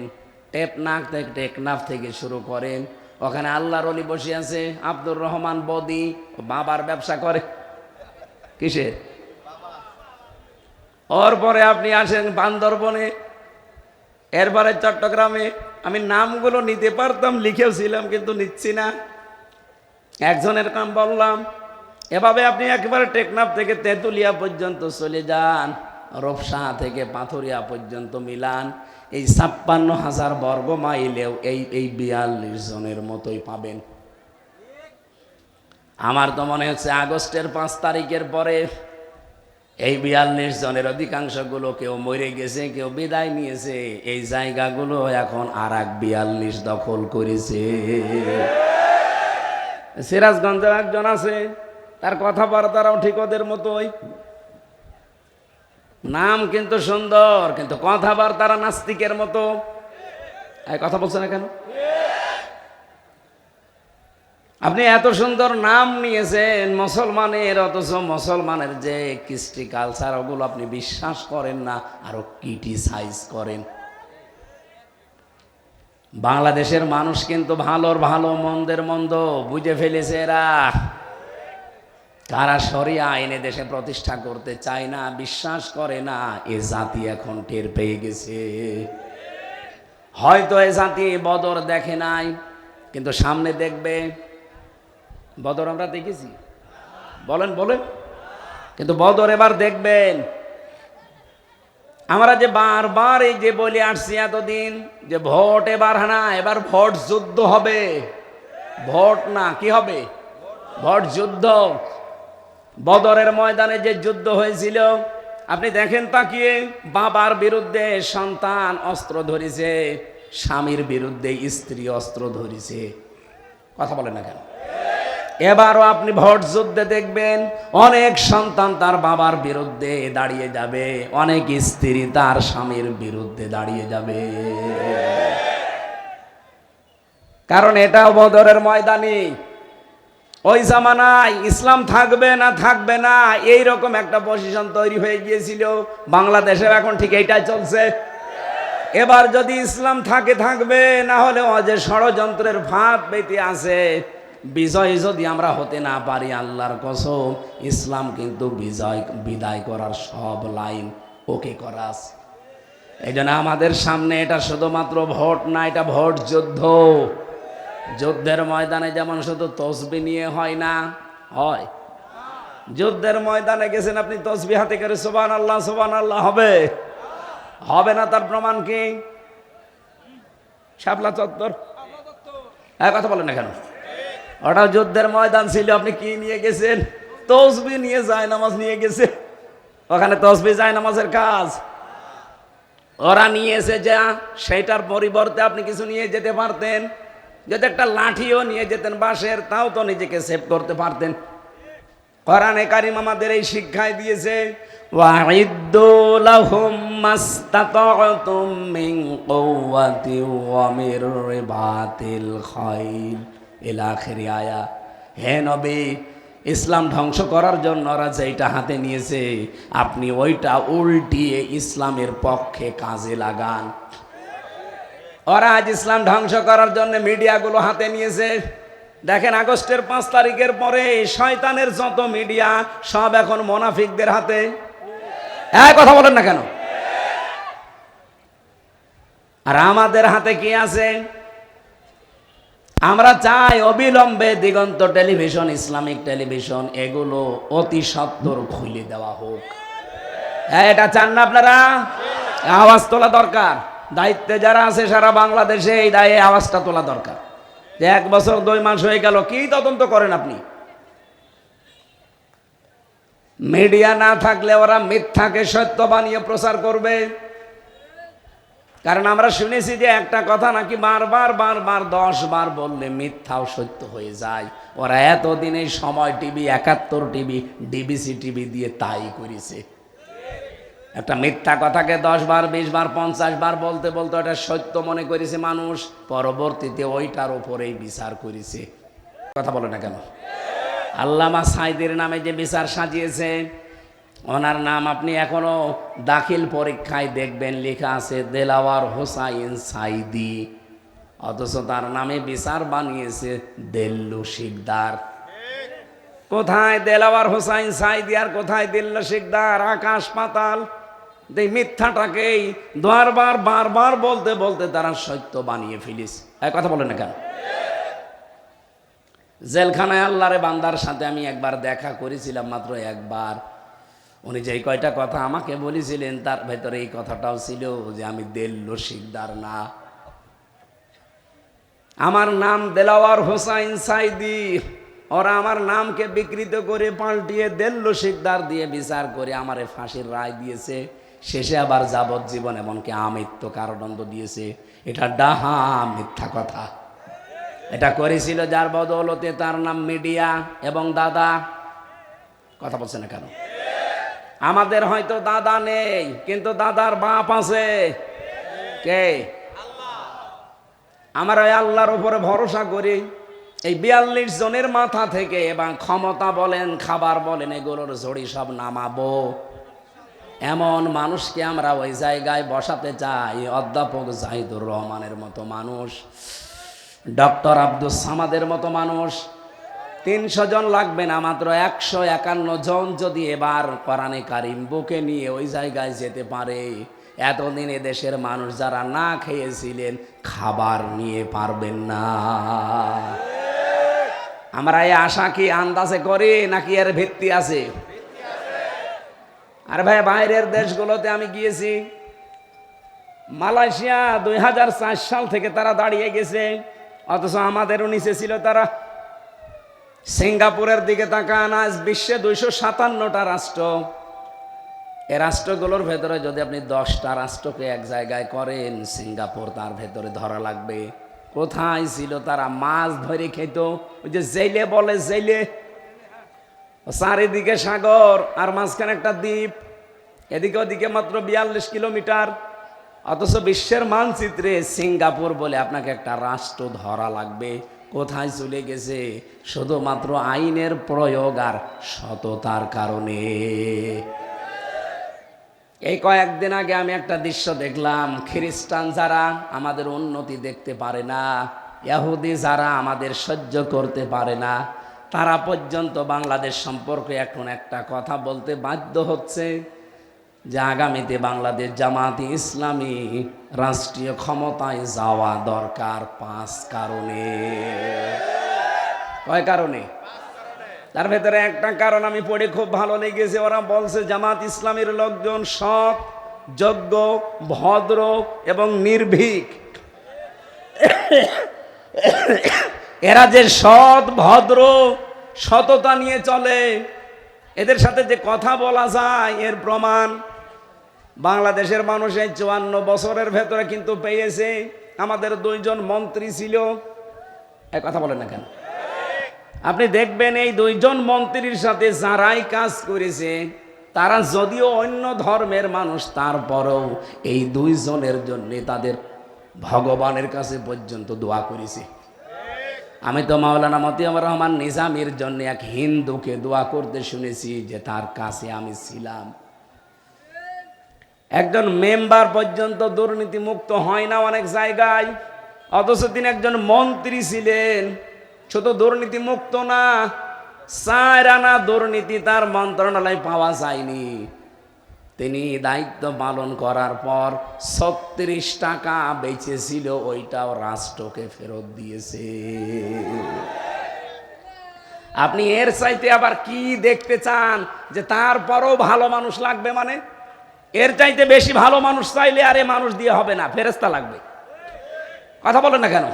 টেকনাফ থেকে শুরু করেন, ওখানে আল্লাহর ওলি বসে আছে আব্দুর রহমান বদি, বাবার ব্যবসা করে। কিসের? ওর পরে আপনি আসেন বান্দরবনে, এরপরে চট্টগ্রামে। আমি নামগুলো নিতে পারতাম, লিখেও ছিলাম, কিন্তু নিচ্ছি না। একজনের নাম বললাম। এভাবে আপনি একেবারে টেকনাফ থেকে তেঁতুলিয়া পর্যন্ত চলে যান, রূপসা থেকে পাথুরিয়া পর্যন্ত মিলান, এই 56,000 বর্গ মাইলেও এই 42 জনের মতোই পাবেন। আমার তো মনে হচ্ছে আগস্টের 5 তারিখের পরে এই 42 জনের অধিকাংশগুলো কেউ মরে গেছে, কেউ বিদায় নিয়েছে। এই জায়গাগুলো এখন আর এক 42 দখল করেছে। সিরাজগঞ্জে একজন আছে, তার কথাবার্তারাও ঠিক ওদের মতোই। নাম কিন্তু সুন্দর, কিন্তু কথাবার্তারা নাস্তিকের মতো। কথা বলছে না কেন? আপনি এত সুন্দর নাম নিয়েছেন মুসলমানের, অথচ মুসলমানের যে কৃষ্টি কালচার, ওগুলো আপনি বিশ্বাস করেন না, আরো ক্রিটিসাইজ করেন। বাংলাদেশের মানুষ কিন্তু ভালোর ভালো, মন্দের মন্দ বুঝে ফেলেছে এরা। কারা শরিয়া আইনে দেশে প্রতিষ্ঠা করতে চায় না, বিশ্বাস করে না, এ জাতি এখন টের পেয়ে গেছে। হয়তো এ জাতি বদর দেখে নাই, কিন্তু সামনে দেখবে। বদর আমরা দেখেছি, বলেন বলেন, কিন্তু বদর এবার দেখবেন। আমরা যে বারবার এই যে বলে আসছি এতদিন, যে ভোট এবার না, এবার ভোট যুদ্ধ হবে। ভোট না, কি হবে? ভোট যুদ্ধ। বদরের ময়দানে যে যুদ্ধ হয়েছিল, আপনি দেখেন তাকিয়ে, বাবার বিরুদ্ধে সন্তান অস্ত্র ধরেছে, স্বামীর বিরুদ্ধে স্ত্রী অস্ত্র ধরেছে। কথা বলেন না কেন? এবারও আপনি ভোট যুদ্ধে দেখবেন, অনেক সন্তান তার বাবার বিরুদ্ধে দাঁড়িয়ে যাবে, অনেক স্ত্রী তার স্বামীর বিরুদ্ধে দাঁড়িয়ে যাবে। কারণ এটাও বদরের ময়দানে। ওই জামানায় ইসলাম থাকবে না থাকবে না, এইরকম একটা পজিশন তৈরি হয়ে গিয়েছিল। বাংলাদেশের এখন ঠিক এইটাই চলছে। এবার যদি ইসলাম থাকে থাকবে, না হলে ও যে ষড়যন্ত্রের ফাঁদ পেতে আছে, বিজয় যদি আমরা হতে না পারি, আল্লাহর কসম ইসলাম কিন্তু বিদায় করার সব লাইন ওকে করা আছে। এই জন্য আমাদের সামনে এটা শুধুমাত্র ভোট না, এটা ভোট যুদ্ধ। যুদ্ধের ময়দানে যেমন শুধু তসবিহ নিয়ে হয় না, হয় যুদ্ধের ময়দানে গেছেন আপনি তসবিহ হাতে করে সুবহানাল্লাহ সুবহানাল্লাহ হবে? হবে না। তার প্রমাণ কি? শাপলা চত্বর। কথা বলেন না কেন? ওটা যুদ্ধের ময়দান ছিল, আপনি কি নিয়ে গেছেন? তসবিহ নিয়ে যায় নামাজ নিয়ে গেছে। ওখানে তসবিহ যায় নামাজের কাজ ওরা নিয়েছে, যা সেইটার পরিবর্তে আপনি কিছু নিয়ে যেতে পারতেন। যদি একটা লাঠিও নিয়ে যেতেন বাঁশের, তাও তো নিজেকে সেভ করতে পারতেন। কোরআনে কারীম আমাদের এই শিক্ষায় দিয়েছে, ওয়াইদ্দু লাহুম মাস্তাতা'তুম মিন কুওয়াতি ওয়া মির রিবাতিল খাইল ইলা আখিরি আয়া। হে নবী, ইসলাম ধ্বংস করার জন্য ওরা যেটা হাতে নিয়েছে, আপনি ওইটা উল্টিয়ে ইসলামের পক্ষে কাজে লাগান। ওরা আজ ইসলাম ধ্বংস করার জন্য মিডিয়াগুলো হাতে নিয়েছে। দেখেন, আগস্টের 5 তারিখের পরে শয়তানের যত মিডিয়া সব এখন মুনাফিকদের হাতে। কথা বলেন না কেন? আর আমাদের হাতে কি আছে? আমরা চাই অবিলম্বে দিগন্ত টেলিভিশন, ইসলামিক টেলিভিশন, এগুলো অতি সত্বর খুলে দেওয়া হোক। এটা চান না আপনারা? আওয়াজ তোলা দরকার। দায়িত্বে যারা আছে সারা বাংলাদেশে এই দায়ে আওয়াজটা তোলা দরকার। যে 1 বছর 2 মাস হয়ে গেল, কি তদন্ত করেন আপনি? মিডিয়া না থাকলে ওরা মিথ্যাকে সত্য বানিয়ে প্রচার করবে। কারণ আমরা শুনেছি যে একটা কথা নাকি বারবার 10 বার বললে মিথ্যাও সত্য হয়ে যায়। ওরা এতদিন এই সময় টিভি, 71 টিভি, ডিবিসি টিভি দিয়ে তাই করেছে। একটা মিথ্যা কথাকে 10 বার, 20 বার, 50 বার বলতে বলতে ওটা সত্য মনে করেছে মানুষ। পরবর্তীতে ওইটার উপরেই বিচার করেছে। কথা বলে না কেন? আল্লামা সাঈদীর নামে যে বিচার সাজিয়েছে, ওনার নাম আপনি এখনো দাখিল পরীক্ষায় দেখবেন লেখা আছে দেলাওয়ার হোসাইন সাঈদী, অথচ তার নামে বিচার বানিয়েছে দেল্লু শিকদার। কোথায় দেলাওয়ার হোসাইন সাঈদী আর কোথায় দেল্লু শিকদার? আকাশ পাতাল। এই মিথ্যাটাকেই বারবার বলতে বলতে তারা সত্য বানিয়ে ফেলিস। কথা বলে না কেন? জেলখানায় আল্লাহরে বান্দার সাথে আমি একবার দেখা করেছিলাম, মাত্র একবার। উনি যেই কয়টা কথা আমাকে বলেছিলেন তার ভেতরে এই কথাটাও ছিল যে আমি দেল্লু শিকদার না, আমার নাম দেলাওয়ার হোসাইন সাঈদী। ওরা আমার নামকে বিকৃত করে পাল্টিয়ে দেল্লু শিকদার দিয়ে বিচার করে আমারে ফাঁসির রায় দিয়েছে। শেষে আবার যাবজ্জীবন, এমনকি আমৃত্যু কারাদণ্ড দিয়েছে। এটা ডাহা মিথ্যা কথা। এটা করেছিল যার বদৌলতে তার নাম মিডিয়া এবং দাদা। কথা বলছে না কেন? আমাদের হয়তো দাদা নেই, কিন্তু দাদার বাপ আছে। কে? আমরা ওই আল্লাহর উপরে ভরসা করি। এই 42 জনের মাথা থেকে এবং ক্ষমতা বলেন, খাবার বলেন, এগুলোর ঝড়ি সব নামাবো। এমন মানুষকে আমরা ওই জায়গায় বসাতে চাই, অধ্যাপক জাহিদুর রহমানের মতো মানুষ, ডক্টর আব্দুস সামাদের মতো মানুষ। 300 জন লাগবে না, মাত্র 151 জন যদি এবার কোরআনে কারিম বুকে নিয়ে ওই জায়গায় যেতে পারে, এতদিন দেশের মানুষ যারা না খেয়েছিলেন খাবার নিয়ে পারবেন না। আমরা এই আশা কি আন্দাজে করি নাকি এর ভিত্তি আছে? আর ভাই, বাইরের দেশগুলোতে আমি গিয়েছি। মালয়েশিয়া 2004 সাল থেকে তারা দাঁড়িয়ে গেছে, অথচ আমাদেরও নিচে ছিল তারা। সিঙ্গাপুরের দিকে তাকান, আজ বিশ্বে 257টা রাষ্ট্র। এই রাষ্ট্রগুলোর ভেতরে যদি আপনি 10টা রাষ্ট্রকে এক জায়গায় করেন, সিঙ্গাপুর তার ভেতরে ধরা লাগবে। কোথায় ছিল তারা? মাছ ধরে খেত। ওই যে জেলে বলে, জেলে, চারিদিকে সাগর আর মাঝখানে একটা দ্বীপ, এদিকে ওদিকে মাত্র 42 কিলোমিটার। অথচ বিশ্বের মানচিত্রে সিঙ্গাপুর বলে আপনাকে একটা রাষ্ট্র ধরা লাগবে। কোথায় চলে গেছে? শুধুমাত্র আইনের প্রয়োগ আর সততার কারণে। এই কয়েকদিন আগে আমি একটা দৃশ্য দেখলাম, খ্রিস্টান যারা আমাদের উন্নতি দেখতে পারে না, ইহুদি যারা আমাদের সহ্য করতে পারে না, তারা পর্যন্ত বাংলাদেশ সম্পর্কে এখন একটা কথা বলতে বাধ্য হচ্ছে যে আগামীতে বাংলাদেশ জামাতি ইসলামী রাষ্ট্রীয় ক্ষমতায় যাওয়া দরকার 5 কারণে। কয় কারণে? তার ভেতরে একটা কারণ আমি পড়ে খুব ভালো লেগেছে। ওরা বলছে জামাত ইসলামের লোকজন সৎ, যোগ্য, ভদ্র এবং নির্ভীক। এরা যে সৎ, ভদ্র, সততা নিয়ে চলে, এদের সাথে যে কথা বলা যায় এর প্রমাণ বাংলাদেশের মানুষ এই 54 বছরের ভেতরে কিন্তু পেয়েছে। আমাদের 2 জন মন্ত্রী ছিল, এই কথা বলেন না কেন? আপনি দেখবেন এই 2 জন মন্ত্রীর সাথে যারাই কাজ করেছে তারা যদিও অন্য ধর্মের মানুষ, তারপরেও এই 2 জনের জন্য তাদের ভগবানের কাছে পর্যন্ত দোয়া করেছে। আমি তো মাওলানা মতিয়ার রহমান নিজামীর জন্য এক হিন্দুকে দোয়া করতে শুনেছি যে তার কাছে আমি ছিলাম। একজন মেম্বার পর্যন্ত দুর্নীতি মুক্ত হয় না অনেক জায়গায়, অথচ তিনি একজন মন্ত্রী ছিলেন। শুধু দুর্নীতি মুক্ত না, 4 আনা দুর্নীতি তার মন্ত্রণালয় পাওয়া যায়নি। তিনি দায়িত্ব পালন করার পর 36 টাকা বেঁচেছিল, ওইটাও রাষ্ট্রকে ফেরত দিয়েছে। আপনি এর চাইতে আবার কি দেখতে চান যে তারপরও ভালো মানুষ লাগবে? মানে এর চাইতে বেশি ভালো মানুষ চাইলে আরে মানুষ দিয়ে হবে না, ফেরেশতা লাগবে। কথা বলেন না কেন?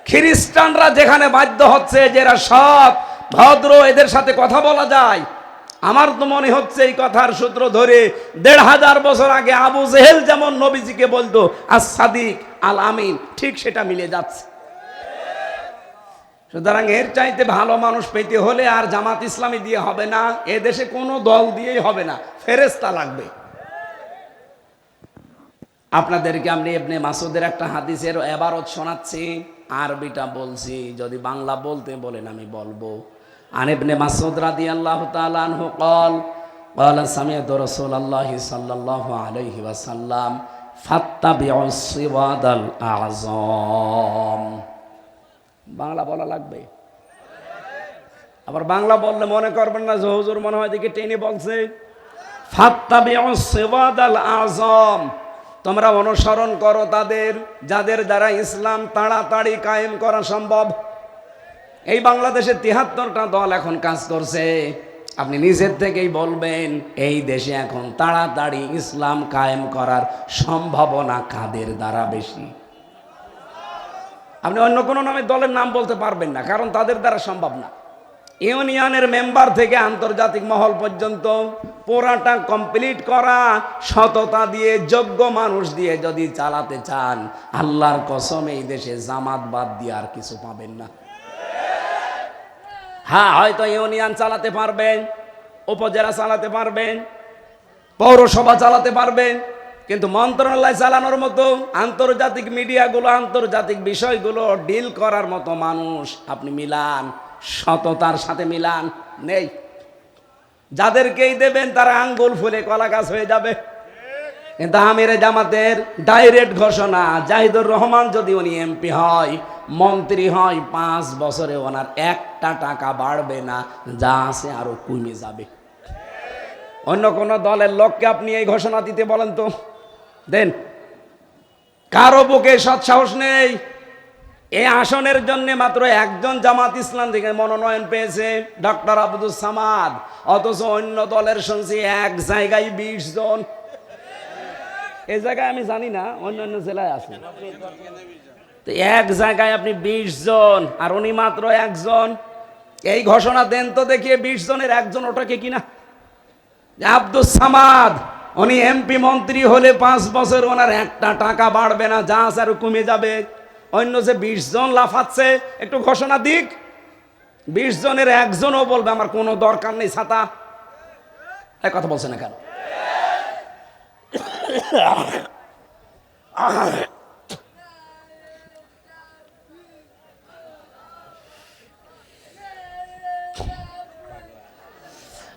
খ্রিস্টানরা যেখানে বাধ্য হচ্ছে যে এরা সৎ, ভদ্র, এদের সাথে কথা বলা যায়, আমার তো মনে হচ্ছে এই কথার সূত্র ধরে 1500 বছর আগে আবু জেহেল যেমন নবীজিকে বলতো আস-সাদিক আল আমিন, ঠিক সেটা মিলে যাচ্ছে। সুতরাং এর চাইতে ভালো মানুষ পেতে হলে আর জামাত ইসলামী দিয়ে হবে না, এ দেশে কোনো দল দিয়েই হবে না, ফেরেশতা লাগবে। আপনাদেরকে আমি ইবনে মাসউদের একটা হাদিসের ইবারত শোনাচ্ছি, আরবিটা বলছি, যদি বাংলা বলতে বলেন আমি বলবো। আন ইবনে মাসউদ রাদিয়াল্লাহু তাআলা আনহু قال قال سمعت رسول الله صلى الله عليه وسلم فاتبعوا الصراط الاعظم। বাংলা বলা লাগবে। আবার বাংলা বললে মনে করবেন না যে হুজুর মনে হয় দেখে টেনে বলছে। ফাত্তাবিউস সিরাতাল আযম, তোমরা অনুসরণ করো তাদের যাদের দ্বারা ইসলাম তাড়াতাড়ি কায়েম করা সম্ভব। এই বাংলাদেশে 73টা দল এখন কাজ করছে। আপনি নিজের থেকেই বলবেন এই দেশে এখন তাড়াতাড়ি ইসলাম কায়েম করার সম্ভাবনা কাদের দ্বারা বেশি? আপনি অন্য কোনো নামে দলের নাম বলতে পারবেন না, কারণ তাদের দ্বারা সম্ভব না। ইউনিয়নের মেম্বার থেকে আন্তর্জাতিক মহল পর্যন্ত পুরাটা কমপ্লিট করা সততা দিয়ে, যোগ্য মানুষ দিয়ে যদি চালাতে চান, আল্লাহর কসম এই দেশে জামাত বাদ দিয়ে আর কিছু পাবেন না। হ্যাঁ, হয়তো ইউনিয়ন চালাতে পারবেন, উপজেলা চালাতে পারবেন, পৌরসভা চালাতে পারবেন, কিন্তু মন্ত্রণালয় চালানোর মতো, আন্তর্জাতিক মিডিয়াগুলো, আন্তর্জাতিক বিষয়গুলো ডিল করার মতো মানুষ আপনি মিলান, সততার সাথে মিলান, নেই। যাদেরকেই দেবেন তারা আঙ্গুল ফুলে কলা গাছ হয়ে যাবে। কিন্তু আমিরে জামাতের ডাইরেক্ট ঘোষণা, জাহিদুর রহমান যদি উনি এমপি হয়, মন্ত্রী হয়, 5 বছরে ওনার 1টা টাকা বাড়বে না, যা আছে আরো কমে যাবে। অন্য কোন দলের লোককে আপনি এই ঘোষণা দিতে বলেন তো, দেন? কারো বুকে সৎসাহস নেই। এই আসনের জন্য মাত্র একজন জামাত ইসলাম থেকে মনোনয়ন পেয়েছে, ডক্টর আব্দুস সামাদ, অথচ অন্য দলের শুনছি এক জায়গায় 20 জন। এই জায়গায় আমি জানি না, অন্যান্য জেলায় আছে। তো এক জায়গায় আপনি 20 জন, আর উনি মাত্র একজন। এই ঘোষণা দেন তো দেখিয়ে 20 জনের একজন ওটাকে কিনা। আব্দুস সামাদ উনি এমপি মন্ত্রী হলে 5 বছর ওনার 1টা টাকা বাড়বে না, যা আছে আরো কমে যাবে। অন্য যে 20 জন লাফাচ্ছে, একটু ঘোষণা দিক। 20 জনের একজনও বলবে আমার কোনো দরকার নেই ছাতা। এই কথা বলছে না কেন?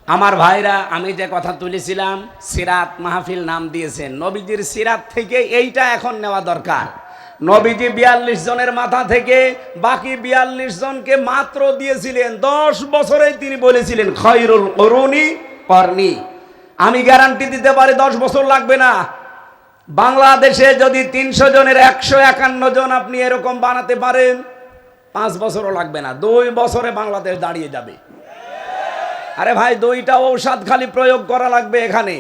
আমার ভাইরা, আমি যে কথা তুলেছিলাম সিরাত মাহফিল নাম দিয়েছেন, নবীজির সিরাত থেকে এইটা এখন নেওয়া দরকার। নবীজি 42 জনের মাথা থেকে বাকি 42 জনকে মাত্র দিয়েছিলেন 10 বছরেই তিনি বলেছিলেন খয়রুল কুরুনি করনি। আমি গ্যারান্টি দিতে পারি 10 বছর লাগবে না। বাংলাদেশে যদি 300 জনের 151 জন আপনি এরকম বানাতে পারেন, 5 বছরও লাগবে না, 2 বছরে বাংলাদেশ দাঁড়িয়ে যাবে। আরে ভাই, 2টা ঔষধ খালি প্রয়োগ করা লাগবে। এখানে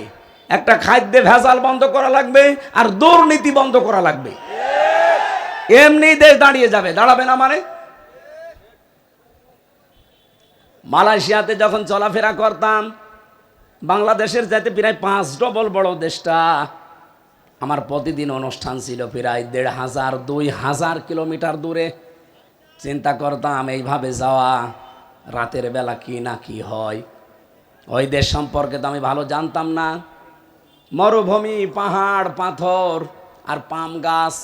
একটা খাদ্যে ভেজাল বন্ধ করা লাগবে, আর দুর্নীতি বন্ধ করা লাগবে, এমনি দেশ দাঁড়িয়ে যাবে। দাঁড়াবে না মানে? মালয়েশিয়াতে যখন চলাফেরা করতাম, বাংলাদেশের যাতে প্রায় 5 ডবল বড় দেশটা, আমার প্রতিদিন অনুষ্ঠান ছিল প্রায় 1,500-2,000 কিলোমিটার দূরে। চিন্তা করতাম এইভাবে যাওয়া, রাতের বেলা কি না কি হয়। ওই দেশ সম্পর্কে তো আমি ভালো জানতাম না। মরুভূমি, পাহাড়, পাথর আর পাম গাছ।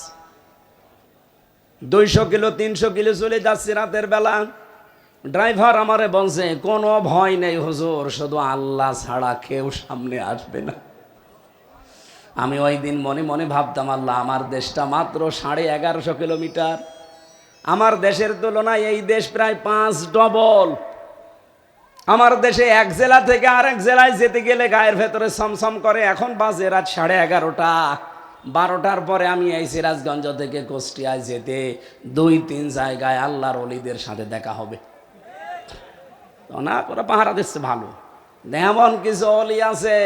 200 কিলো 300 কিলো চলে যাচ্ছে রাতের বেলা। ড্রাইভার আমারে বলছে কোনো ভয় নেই হুজুর, শুধু আল্লাহ ছাড়া কেউ সামনে আসবে না। আমি ওই দিন মনে মনে ভাবতাম, আল্লাহ, আমার দেশটা মাত্র 1150 কিলোমিটার। আমার দেশের তুলনায় এই দেশ প্রায় 5 ডবল। আমার দেশে এক জেলা থেকে আরেক জেলায় যেতে গেলে গায়ের ভেতরে সমসম করে। এখন বাজে রাত 11:30। 12টার পরে আমি এই সিরাজগঞ্জ থেকে কুষ্টিয়ায় যেতে 2-3 জায়গায় আল্লাহর ওলিদের সাথে দেখা হবে। না, ওরা পাহারা দিচ্ছে ভালো। এমন কিছু অলি আছে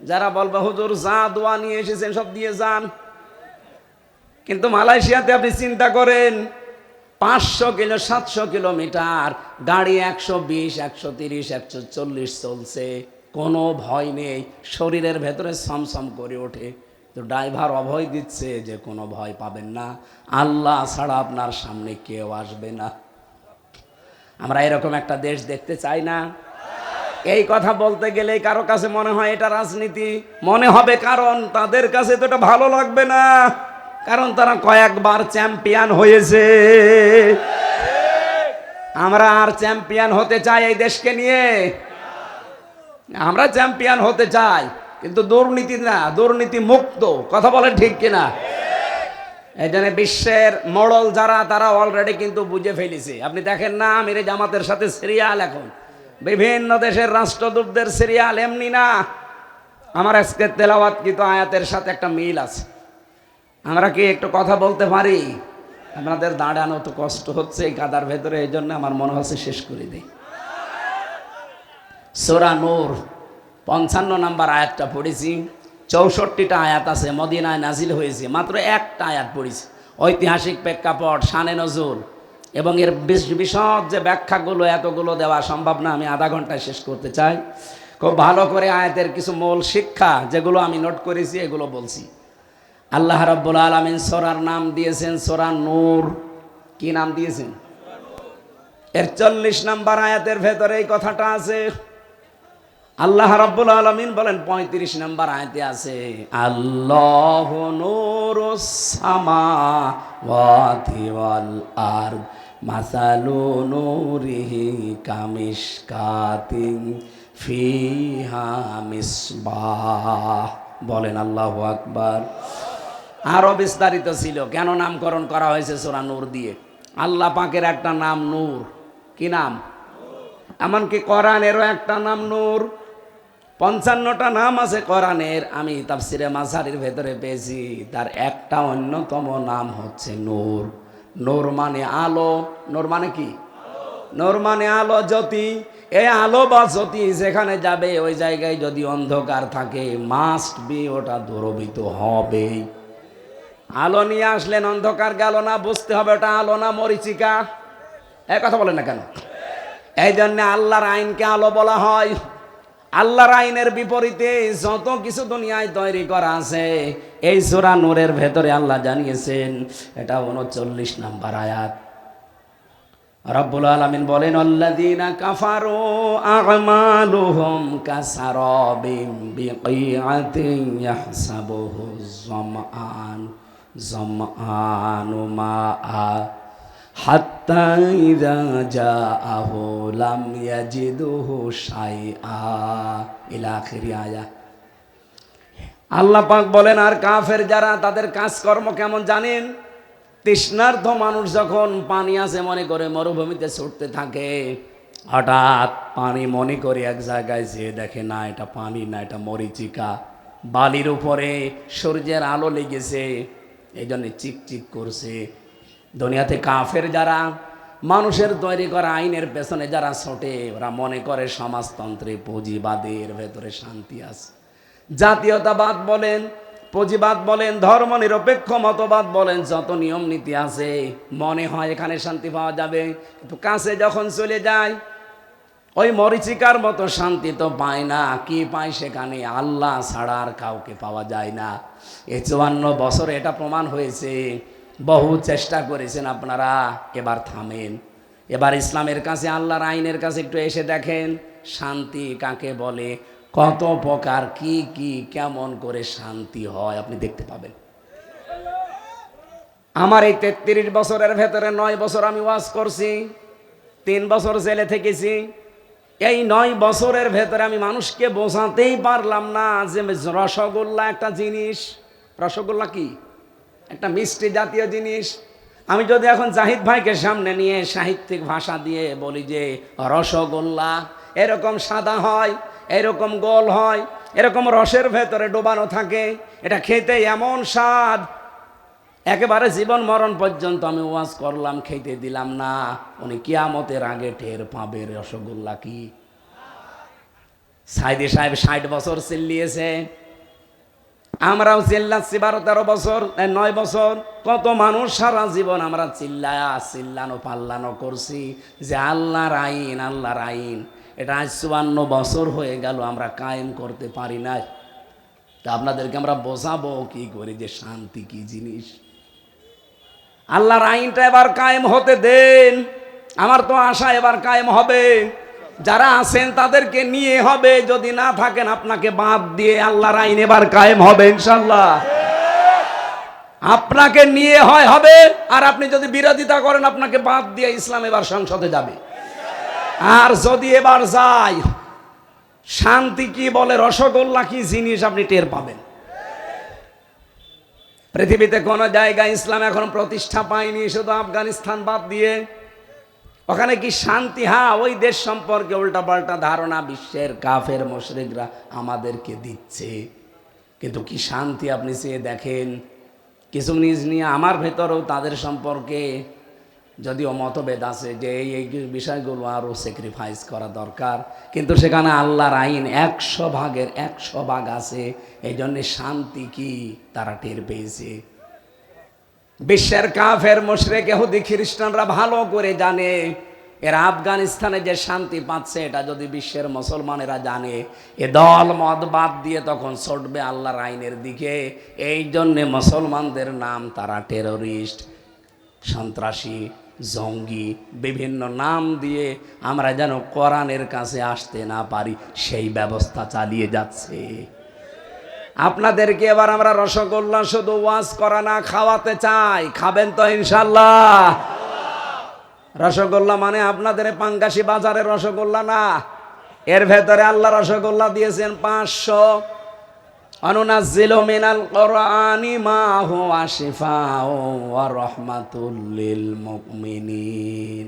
যারা বলবে হুজুর যা দোয়া নিয়ে এসেছেন সব দিয়ে যান। কিন্তু মালয়েশিয়াতে আপনি চিন্তা করেন, 500 কিলো 700 কিলোমিটার, গাড়ি 120, 130, 140 চলছে, কোনো ভয় নেই, শরীরের ভেতরে সমসম করে ওঠে। তো ড্রাইভার অভয় দিচ্ছে যে কোনো ভয় পাবেন না, আল্লাহ ছাড়া আপনার সামনে কেউ আসবে না। আমরা এরকম একটা দেশ দেখতে চাই না? এই কথা বলতে গেলে কারো কাছে মনে হয় এটা রাজনীতি মনে হবে, কারণ তাদের কাছে তো এটা ভালো লাগবে না, কারণ তারা কয়েকবার চ্যাম্পিয়ন হয়েছে। আমরা আর চ্যাম্পিয়ন হতে চাই এই দেশকে নিয়ে? আমরা চ্যাম্পিয়ন হতে চাই, কিন্তু দুর্নীতি না, দুর্নীতি মুক্ত। কথা বলেন ঠিক কিনা? এই জন্য বিশ্বের মডেল যারা, তারা অলরেডি কিন্তু বুঝে ফেলেছে। আপনি দেখেন না, আমিরে জামাতের সাথে সিরিয়াল, এখন বিভিন্ন দেশের রাষ্ট্রদূতদের সিরিয়াল এমনি না। আমার আজকে তেলাওয়াতকৃত আয়াতের সাথে একটা মিল আছে। আমরা কি একটু কথা বলতে পারি? আপনাদের দাঁড়ানো তো কষ্ট হচ্ছে এই কাদার ভেতরে, এই জন্য আমার মনে হচ্ছে শেষ করে দিই। সূরা নূর 55 নম্বর আয়াতটা পড়েছি। 64টা আয়াত আছে, মদিনায় নাজিল হয়েছে, মাত্র একটা আয়াত পড়েছি। ঐতিহাসিক প্রেক্ষাপট, শানে নজুল এবং এর বিশদ যে ব্যাখ্যাগুলো, এতগুলো দেওয়া সম্ভব না। আমি আধা ঘন্টায় শেষ করতে চাই। খুব ভালো করে আয়াতের কিছু মূল শিক্ষা যেগুলো আমি নোট করেছি এগুলো বলছি। আল্লাহ রাব্বুল আলামিন সূরার নাম দিয়েছেন সূরা নূর। কি নাম দিয়েছেন? এর 40 নম্বর আয়াতের ভেতরে এই কথাটা আছে। আল্লাহ রাব্বুল আলামিন বলেন 35 নম্বর আয়াতে আছে, আল্লাহু নূরুস সামাওয়াতি ওয়াল আরদ মাসালু নূরিহি কামিশকাতিন ফিহা মিসবাহ। বলেন আল্লাহু আকবার। আরো বিস্তারিত ছিল কেন নামকরণ করা হয়েছে সূরা নূর দিয়ে। আল্লাহ পাকের একটা নাম নূর। কি নাম? এমনকি কোরআনেরও একটা নাম নূর। 55টা নাম আছে কোরআনের, আমি তাফসিরে মাঝারির ভেতরে পেয়েছি, তার একটা অন্যতম নাম হচ্ছে নূর। নূর মানে আলো। নূর মানে কি? নূর মানে আলো, জ্যোতি। এই আলো বা জ্যোতি যেখানে যাবে ওই জায়গায় যদি অন্ধকার থাকে, মাস্ট বি ওটা দূরভীত হবে। আলো নিয়ে আসলেন, অন্ধকার গেল না, বুঝতে হবে ওটা আলো না মরিচিকা। এই কথা বলেন না কেন? এই জন্য আল্লাহর আইনকে আলো বলা হয়। আল্লাহর আইনের বিপরীতে যত কিছু দুনিয়ায় তৈরি করা আছে, এই সূরা নূরের ভেতরে আল্লাহ জানিয়েছেন। এটা 39 নম্বর আয়াত। রব্বুল আলামিন বলেন, আল্লাযীনা কাফারু আ'মালুহুম কাসারাবিম বিকিআতিন ইয়াহসাবুহু যামআন মাআ হাত্তা ইযা জাআহু লাম ইয়াজিদুহু শাইআ ইলা আখিরি আয়া। আল্লাহ পাক বলেন, আর কাফের যারা, তাদের কাজকর্ম কেমন জানেন? তৃষ্ণার্ত মানুষ যখন পানি আছে মনে করে মরুভূমিতে ছুটতে থাকে, হঠাৎ পানি মনে করে এক জায়গায় যেয়ে দেখে না এটা পানি না, এটা মরিচিকা। বালির উপরে সূর্যের আলো লেগেছে, এই জন্য চিকচিক করছে। দুনিয়াতে কাফের যারা, মানুষের তৈরি করা আইনের পেছনে যারা ছোটে, ওরা মনে করে সমাজতন্ত্রে পুঁজিবাদের ভেতরে শান্তি আছে। জাতীয়তাবাদ বলেন, পুঁজিবাদ বলেন, ধর্ম নিরপেক্ষ মতবাদ বলেন, যত নিয়ম নীতি আছে মনে হয় এখানে শান্তি পাওয়া যাবে, কিন্তু কাছে যখন চলে যায় ওই মরিচিকার মতো শান্তি তো পায় না। কি পায় সেখানে? আল্লাহ ছাড়া আর কাউকে পাওয়া যায় না। এই 54 বছর এটা প্রমাণ হয়েছে। বহু চেষ্টা করেছেন আপনারা, এবার থামেন। এবার ইসলামের কাছে, আল্লাহর আইনের কাছে একটু এসে দেখেন শান্তি কাকে বলে, কত প্রকার, কি কি কেমন করে শান্তি হয় আপনি দেখতে পাবেন। আমার এই 33 বছরের ভেতরে 9 বছর আমি ওয়াজ করছি, 3 বছর জেলে থেকেছি। এই 9 বছরের ভেতরে আমি মানুষকে বোঝাতেই পারলাম না যে রসগোল্লা একটা জিনিস। রসগোল্লা কি? একটা মিষ্টি জাতীয় জিনিস। আমি যদি এখন জাহিদ ভাইকে সামনে নিয়ে সাহিত্যিক ভাষা দিয়ে বলি যে রসগোল্লা এরকম সাদা হয়, এরকম গোল হয়, এরকম রসের ভেতরে ডোবানো থাকে, এটা খেতে এমন স্বাদ, একেবারে জীবন মরণ পর্যন্ত আমি ওয়াজ করলাম, খেতে দিলাম না। উনি কিয়ামতের আগে টের পাবে রসগোল্লা কি। সাইদি সাহেব 60 বছর চিল্লিয়েছে, আমরাও চিল্লাচ্ছি 12-13 বছর, 9 বছর। কত মানুষ সারা জীবন আমরা চিল্লানো পাল্লানো করছি যে আল্লাহর আইন, আল্লাহর আইন। এটা আজ 54 বছর হয়ে গেল আমরা কায়েম করতে পারি না। তা আপনাদেরকে আমরা বোঝাবো কি করে যে শান্তি কি জিনিস। আল্লাহর আইনটা এবার কায়েম হতে দেন। আমার তো আশা এবার কায়েম হবে। যারা আছেন তাদেরকে নিয়ে হবে, যদি না থাকেন আপনাকে বাদ দিয়ে আল্লাহর আইন এবার কায়েম হবে ইনশাআল্লাহ। আপনাকে নিয়ে হবে, আর আপনি যদি বিরোধিতা করেন আপনাকে বাদ দিয়ে ইসলাম এবার সংসদে যাবে। আর যদি এবার যায়, শান্তি কি বলে, রসগোল্লা কি জিনিস আপনি টের পাবেন। পৃথিবীতে কোন জায়গায় ইসলাম এখন প্রতিষ্ঠা পায়নি, শুধু আফগানিস্তান বাদ দিয়ে। ওখানে কি শান্তি? হ্যাঁ, ওই দেশ সম্পর্কে উল্টাপাল্টা ধারণা বিশ্বের কাফের মুশরিকরা আমাদেরকে দিচ্ছে, কিন্তু কি শান্তি আপনি চেয়ে দেখেন। কিছু নিজ নিয়ে আমার ভেতরেও তাদের সম্পর্কে যদিও মতভেদ আছে যে এই বিষয়গুলো আরও স্যাক্রিফাইস করা দরকার, কিন্তু সেখানে আল্লাহর আইন 100 ভাগের 100 ভাগ আছে। এই জন্যে শান্তি কি তারা টের পেয়েছে। বিশ্বের কাফের মুশরিক ইহুদি খ্রিস্টানরা ভালো করে জানে এরা আফগানিস্তানে যে শান্তি পাচ্ছে, এটা যদি বিশ্বের মুসলমানেরা জানে, এ দল মত বাদ দিয়ে তখন ছুটবে আল্লাহর আইনের দিকে। এই জন্যে মুসলমানদের নাম তারা টেরোরিস্ট, সন্ত্রাসী, জঙ্গি, বিভিন্ন নাম দিয়ে আমরা যেন কোরআনের কাছে আসতে না পারি সেই ব্যবস্থা চালিয়ে যাচ্ছে। আপনাদেরকে এবার আমরা রসগোল্লা শুধু ওয়াজ করা না, খাওয়াতে চাই। খাবেন তো ইনশাল্লাহ? রসগোল্লা মানে আপনাদের পাঙ্গাসি বাজারের রসগোল্লা না, এর ভেতরে আল্লাহ রসগোল্লা দিয়েছেন 500। অনুনাজ্জিলু মিনাল কুরআনি মা হুয়া শিফাউ ওয়া রাহমাতুল লিল মুমিনিন।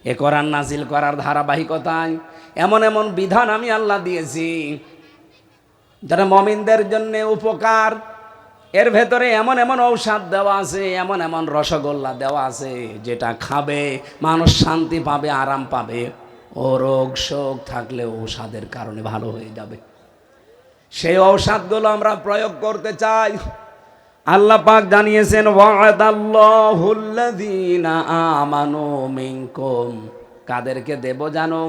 এ কোরআন নাজিল করার ধারাবাহিকতায় এমন এমন বিধান আমি আল্লাহ দিয়েছি যারা মুমিনদের জন্য উপকার। এর ভেতরে এমন এমন ঔষধ দেওয়া আছে, এমন এমন রসগোল্লা দেওয়া আছে যেটা খাবে মানুষ শান্তি পাবে, আরাম পাবে। ও রোগ শোক থাকলে ঔষধের কারণে ভালো হয়ে যাবে। সেই ঔষধগুলো আমরা প্রয়োগ করতে চাই। আল্লাহ পাক জানিয়েছেন ওয়াদাল্লাহুল্লাযীনা আমানু মিনকুম। কাদেরকে দেব জানো?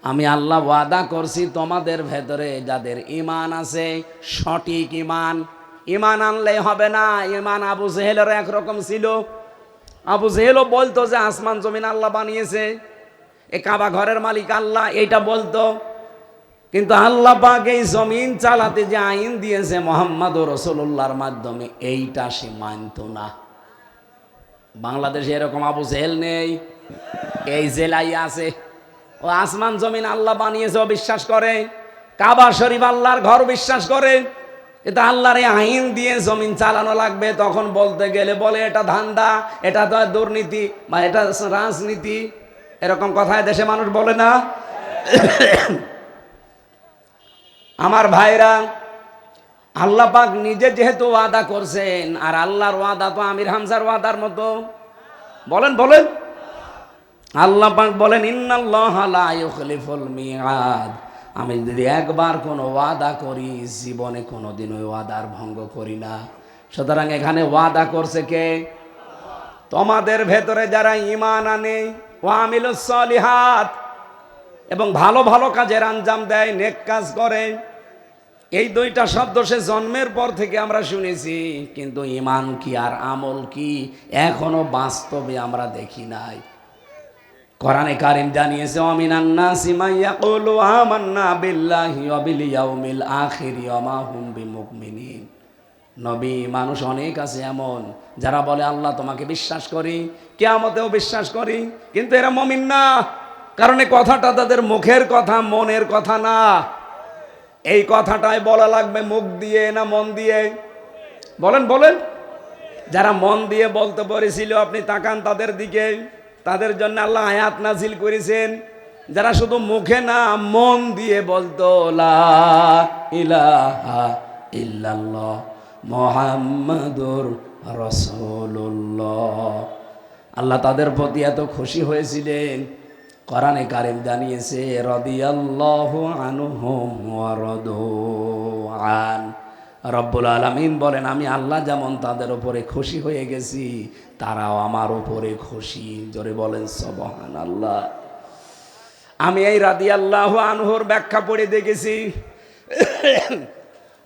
আমি আল্লাহ ওয়াদা করছি তোমাদের ভেতরে যাদের ঈমান আছে, সঠিক ঈমান। ঈমান আনলেই হবে না। ঈমান আবু জেহেলের একরকম ছিল। আবু জেহেলও বলতো যে আসমান জমিন আল্লাহ বানিয়েছে, এ কাবা ঘরের মালিক আল্লাহ, এইটা বলতো। কিন্তু আল্লাহ পাক এই জমিন চালাতে যে আইন দিয়েছে মুহাম্মদ রাসূলুল্লাহর মাধ্যমে, এইটা সে মানত না। বাংলাদেশে এরকম আবু জেহেল নেই, এই জেলাই আছে। ও আসমান জমিন আল্লাহ বানিয়েছে ও বিশ্বাস করে, কাবা শরীফ আল্লাহর ঘর বিশ্বাস করে, এটা আল্লাহর আইন দিয়ে জমিন চালানো লাগবে, তখন বলতে গেলে বলে এটা ধান্দা, এটা তো দুর্নীতি বা এটা রাজনীতি। এরকম কথায় দেশে মানুষ বলে না? আমার ভাইরা, আল্লাহ পাক নিজে যেহেতু ওয়াদা করছেন, আর আল্লাহর ওয়াদা তো আমির হামজার ওয়াদার মতো। বলেন বলেন, আল্লাহ পাক বলেন ইন্নাল্লাহা লা ইউখলিফুল মিআদ, আমি যদি একবার কোনো ওয়াদা করি জীবনে কোনোদিন ওই ওয়াদার ভঙ্গ করি না। সুতরাং এখানে ওয়াদা করছে কে? তোমাদের ভেতরে যারা ঈমান আনে ওয়া আমিলুস সলিহাত, এবং ভালো ভালো কাজের আঞ্জাম দেয়, নেক কাজ করে, এই দুইটা শব্দ সে জন্মের পর থেকে আমরা শুনেছি, কিন্তু ঈমান কি আর আমল কি এখনো বাস্তবে আমরা দেখি নাই। কোরআনে কারীম জানিয়েছে আমিনান নাসি মান ইয়াকুলু আমান্না বিল্লাহি ওয়া বিল ইয়াউমিল আখির ওয়া মা হুম বিমুমিনিন। নবী, মানুষ অনেক আছে এমন যারা বলে আল্লাহ তোমাকে বিশ্বাস করি, কিয়ামতেও বিশ্বাস করি, কিন্তু এরা মুমিন না। কারণ এই কথাটা তাদের মুখের কথা, মনের কথা না। এই কথাটাই বলা লাগবে মুখ দিয়ে না মন দিয়ে? বলেন বলেন। যারা মন দিয়ে বলতে পেরেছিল আপনি তাকান তাদের দিকে, তাদের জন্য আল্লাহ আয়াত নাজিল করেছেন। যারা শুধু মুখে না মন দিয়ে বলতো লা ইলাহা ইল্লাল্লাহ মুহাম্মাদুর রাসূলুল্লাহ, আল্লাহ তাদের প্রতি এত খুশি হয়েছিলেন, কোরআনে কারীম জানিয়েছে রাদিয়াল্লাহু আনহুম ওয়া রাদু আন। রব্বুল আলামিন বলেন আমি আল্লাহ যেমন তাদের উপরে খুশি হয়ে গেছি, তারাও আমার উপরে খুশি। জোরে বলেন সুবহানাল্লাহ। আমি এই রাদিয়াল্লাহু আনহুর ব্যাখ্যা পড়ে দেখেছি,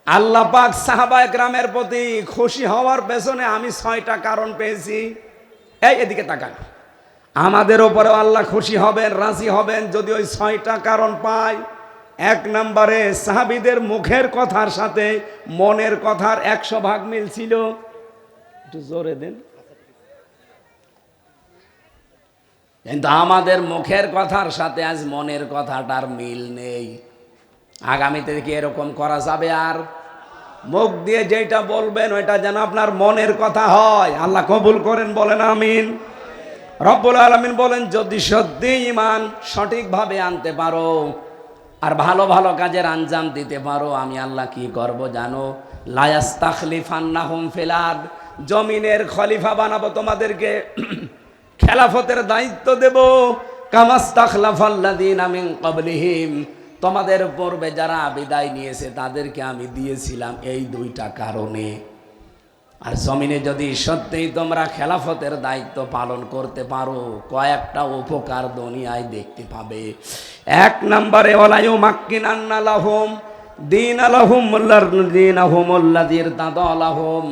আল্লাহ পাক সাহাবায়ে কেরামের প্রতি খুশি হওয়ার পেছনে আমি 6টা কারণ পেয়েছি। এই এদিকে তাকান, আমাদের উপরেও আল্লাহ খুশি হবেন, রাজি হবেন যদি ওই 6টা কারণ পাই। 1 নম্বরে সাহাবীদের মুখের কথার সাথে মনের কথার 100 ভাগ মিল ছিল। একটু জোরে দেন। কিন্তু আমাদের মুখের কথার সাথে আজ মনের কথাটার মিল নেই। আগামীতে কি এরকম করা যাবে? আর মুখ দিয়ে যেটা বলবেন ওইটা যেন আপনার মনের কথা হয়। আল্লাহ কবুল করেন, বলেন আমিন। রব্বুল আলামিন বলেন যদি সত্যি ঈমান সঠিকভাবে আনতে পারো আর ভালো ভালো কাজের আঞ্জাম দিতে পারো, আমি আল্লাহ কি করব জানো? লা ইস্তাখলিফান্নাহুম ফিল আরদ, জমিনের খলিফা বানাবো তোমাদেরকে, খেলাফতের দায়িত্ব দেব। কামাস্তাখলাফাল্লাযীনা মিন ক্বাবলিহিম, তোমাদের পূর্বে যারা বিদায় নিয়েছে তাদেরকে আমি দিয়েছিলাম এই 2টা কারণে। আর জমিনে যদি সত্যিই তোমরা খেলাফতের দায়িত্ব পালন করতে পারো, কয়েকটা উপকার দুনিয়ায় দেখতে পাবে। 1 নম্বরে ওয়ালা ইউমাক্কিনান্না লাহুম দীনালাহুম আল্লাযী ইরতাদা লাহুম,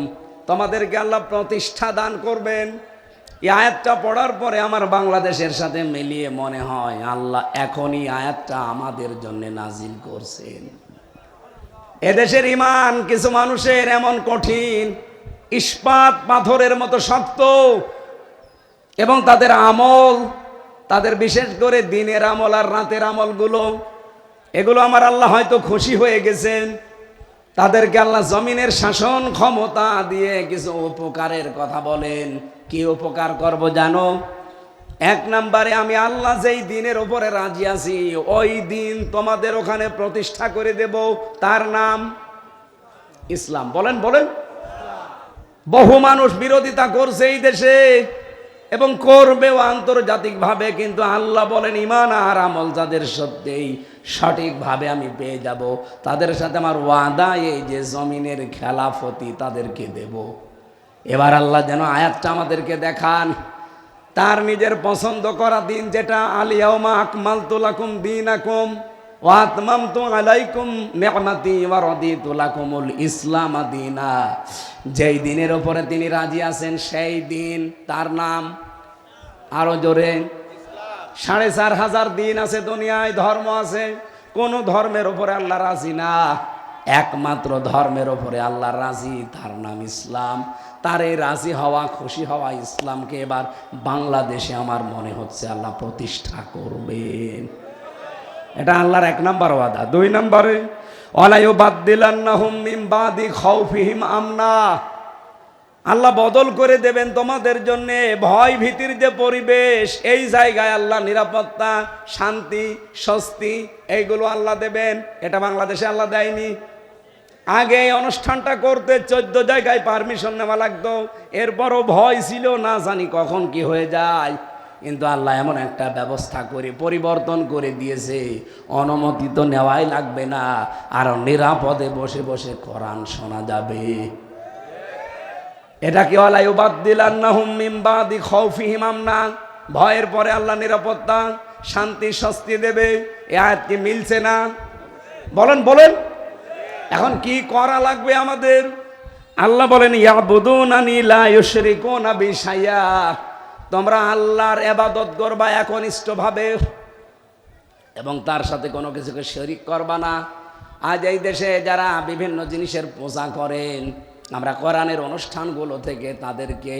তোমাদেরকে আল্লাহ প্রতিষ্ঠা দান করবেন। এই আয়াতটা পড়ার পরে আমার বাংলাদেশের সাথে মিলিয়ে মনে হয় আল্লাহ এখনই আয়াতটা আমাদের জন্য নাজিল করছেন। এদেশের ঈমান কিছু মানুষের এমন কঠিন, ইস্পাত পাথরের মতো শক্ত, এবং তাদের আমল, তাদের বিশেষ করে দিনের আমল আর রাতের আমলগুলো, এগুলো আমার আল্লাহ হয়তো খুশি হয়ে গেছেন। তাদেরকে আল্লাহ জমিনের শাসন ক্ষমতা দিয়ে কিছু উপকারের কথা বলেন। কি উপকার করব জানো? 1 নম্বরে আমি আল্লাহ যেই দিনের উপরে রাজি আছি ওই দিন তোমাদের ওখানে প্রতিষ্ঠা করে দেব, তার নাম ইসলাম। বলেন বলেন। বহু মানুষ বিরোধিতা করছে এই দেশে এবং করবেও আন্তর্জাতিকভাবে, কিন্তু আল্লাহ বলেন ঈমান আর আমল যাদের সত্যিই সঠিকভাবে আমি পেয়ে যাব, তাদের সাথে আমার ওয়াদা এই যে জমিনের খেলাফতি তাদেরকে দেব। এবার আল্লাহ যেন আয়াতটা আমাদেরকে দেখান তার নিজের পছন্দ করা দিন, যেটা আল ইয়াউমা আকমালতু লাকুম দীনাকুম ওয়া আতমামতু আলাইকুম নি'মাতি ওয়া রাদিতু লাকুমুল ইসলাম দীনা। যেই দিনের উপরে তিনি রাজি আছেন সেই দিন, তার নাম আরো জোরে 4,500 দিন আছে দুনিয়ায়, ধর্ম আছে, কোন ধর্মের উপরে আল্লাহ রাজি না। একমাত্র ধর্মের ওপরে আল্লাহ রাজি, তার নাম ইসলাম। তার এই রাজি হওয়া, খুশি হওয়া ইসলামকে এবার বাংলাদেশে আমার মনে হচ্ছে আল্লাহ প্রতিষ্ঠা করবেন। এটা আল্লাহর 1 নম্বর ওয়াদা। 2 নম্বরে ওয়ালা ইউবাদদিলান্নাহুম মিন বাদি খাউফিহিম আমনা, আল্লাহ বদল করে দেবেন তোমাদের জন্য ভয় ভীতির যে পরিবেশ, এই জায়গায় আল্লাহ নিরাপত্তা, শান্তি, স্বস্তি এইগুলো আল্লাহ দেবেন। এটা বাংলাদেশে আল্লাহ দেয়নি। আগে এই অনুষ্ঠানটা করতে 14 জায়গায় পারমিশন নেওয়া লাগতো, এরপরও ভয় ছিল, না জানি কখন কি হয়ে যায়। কিন্তু আল্লাহ এমন একটা ব্যবস্থা করে পরিবর্তন করে দিয়েছে, অনুমতি তো নেওয়াই লাগবে না, আর নিরাপদে বসে বসে কোরআন শোনা যাবে। এটা কি ওয়ালা ইউবাদদিলান্নাহুম মিন বাদি খাউফিহিম আমনা, ভয়ের পরে আল্লাহ নিরাপত্তা, শান্তি, স্বস্তি দেবে। এই আয়াত কি মিলছে না? বলেন বলেন। এখন কি করা লাগবে আমাদের? আল্লাহ বলেন ইয়াবুদুনানি লা ইউশরিকুনা বি শাইআ, তোমরা আল্লাহর ইবাদত করবা একনিষ্ঠভাবে এবং তার সাথে কোনো কিছুকে শরীক করবা না। আজ এই দেশে যারা বিভিন্ন জিনিসের পূজা করেন, আমরা কোরআনের অনুষ্ঠানগুলো থেকে তাদেরকে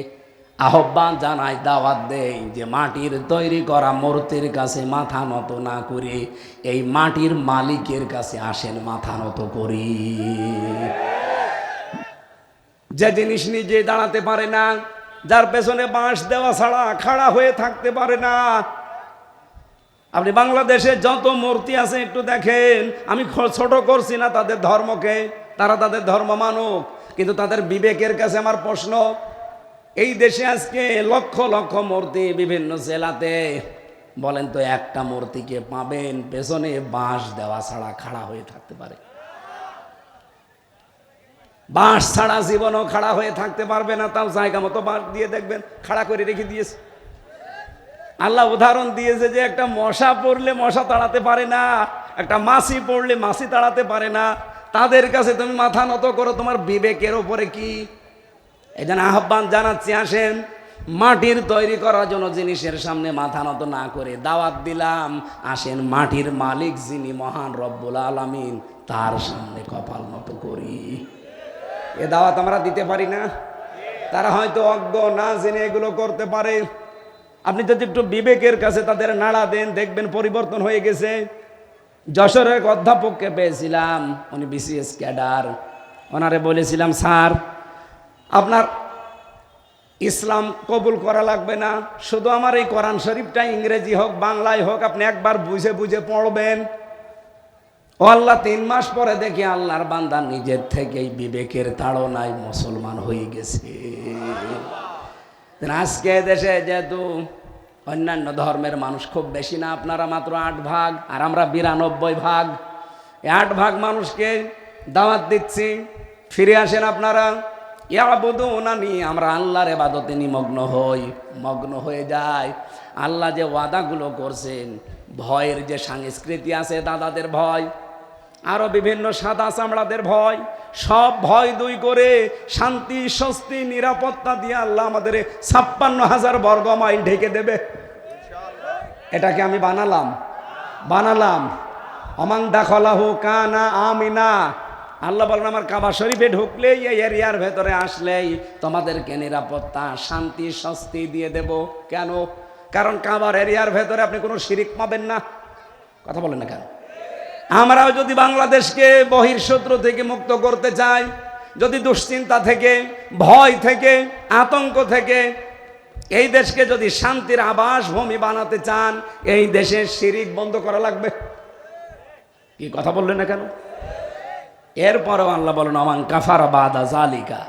আহ্বান জানাই, দাওয়াত দেই যে মাটির তৈরি করা মূর্তির কাছে মাথা নত না করে এই মাটির মালিকের কাছে আসেন, মাথা নত করি। যে জিনিস নিজে দাঁড়াতে পারে না, যার পেছনে বাঁশ দেওয়া ছাড়া খাড়া হয়ে থাকতে পারে না। আপনি বাংলাদেশে যত মূর্তি আছে একটু দেখেন, আমি ছোট করছি না তাদের ধর্মকে, তারা তাদের ধর্ম মানুক, কিন্তু তাদের বিবেকের কাছে আমার প্রশ্ন, এই দেশে আজকে লক্ষ লক্ষ মূর্তি বিভিন্ন জেলাতে, বলেন তো একটা মূর্তিকে পাবেন পেছনে বাঁশ দেওয়া ছাড়া খাড়া হয়ে থাকতে পারে? বাঁশ ছাড়া জীবনও খাড়া হয়ে থাকতে পারবে না। তাও জায়গা মতো বাঁশ দিয়ে দেখবেন খাড়া করে রেখে দিয়েছে। আল্লাহ উদাহরণ দিয়েছে যে একটা মশা পড়লে মশা তাড়াতে পারে না, একটা মাছি পড়লে মাছি তাড়াতে পারে না। তাদের কাছে তুমি মাথা নত করো, তোমার বিবেকের ওপরে কি? এই জন্য আহ্বান জানাচ্ছি, আসেন মাটির তৈরি করার জন্য জিনিসের সামনে মাথা নত না করে দাওয়াত দিলাম, আসেন মাটির মালিক যিনি মহান রব্বুল আলামিন, তার সামনে কপাল নত করি। এ দাওয়াত আমরা দিতে পারি না? তারা হয়তো অজ্ঞ, না জেনে এগুলো করতে পারে। আপনি যদি একটু বিবেকের কাছে তাদের নাড়া দেন, দেখবেন পরিবর্তন হয়ে গেছে। যশোরের এক অধ্যাপককে পেয়েছিলাম, উনি বিসিএস ক্যাডার। ওনারে বলেছিলাম, স্যার আপনার ইসলাম কবুল করা লাগবে না, শুধু আমার এই কোরআন শরীফটা ইংরেজি হোক বাংলায় হোক আপনি একবার বুঝে বুঝে পড়বেন। ও আল্লাহ, 3 মাস পরে দেখি আল্লাহর বান্দা নিজের থেকেই বিবেকের তাড়নায় মুসলমান হয়ে গেছে। আজকে দেশে যেহেতু অন্যান্য ধর্মের মানুষ খুব বেশি না, আপনারা মাত্র 8 ভাগ আর আমরা 92 ভাগ, 8 ভাগ মানুষকে দাওয়াত দিচ্ছি, ফিরে আসেন আপনারা। ইয়াবুদুনানি, আমরা আল্লাহর ইবাদতে নিমগ্ন হই, মগ্ন হয়ে যায়। আল্লাহ যে ওয়াদাগুলো করছেন, ভয়ের যে সংস্কৃতি আছে, দাদাদের ভয়, আরো বিভিন্ন সাদা চামড়াদের ভয়, সব ভয় দুই করে শান্তি, স্বস্তি, নিরাপত্তা দিয়ে আল্লাহ আমাদের 56,000 বর্গ মাইল ঢেকে দেবে। এটাকে আমি বানালাম। অমান দাখলাহু কানা আমিনা। আল্লাহ বলেন আমার কাবা শরীফে ঢুকলেই, এই এরিয়ার ভেতরে আসলেই তোমাদেরকে নিরাপত্তা, শান্তি, স্বস্তি দিয়ে দেব। কেন? কারণ কাবার এরিয়ার ভেতরে আপনি কোনো শিরিক পাবেন না। কথা বলেন না কেন? আমরাও যদি বাংলাদেশকে বহির্শত্রু থেকে মুক্ত করতে চাই, যদি দুশ্চিন্তা থেকে, ভয় থেকে, আতঙ্ক থেকে এই দেশকে যদি শান্তির আবাস ভূমি বানাতে চান, এই দেশের শিরিক বন্ধ করা লাগবে। কি কথা বললেন না কেন? এরপরেও আল্লাহ বলেন আমান কাফারা বাদা জালিকা।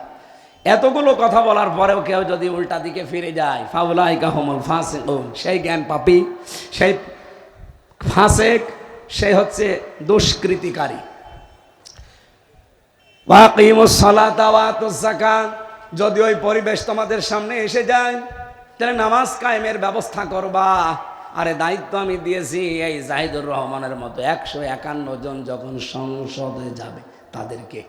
এতগুলো কথা বলার পরেও কেউ যদি উল্টা দিকে ফিরে যায়, ফাউলাইকা হুমুল ফাসিকুন, সেই জ্ঞান পাপী, সেই ফাসেক, সে হচ্ছে দুষ্কৃতিকারী। ওয়াকিমুস সালাতা ওয়া আতুজ যাকাত, যদি ওই পরিবেশ তোমাদের সামনে এসে যায় তাহলে নামাজ কায়েমের ব্যবস্থা করবা। আরে দায়িত্ব আমি দিয়েছি, এই জাহিদুর রহমানের মতো 151 জন যখন সংসদে যাবে তাদেরকে,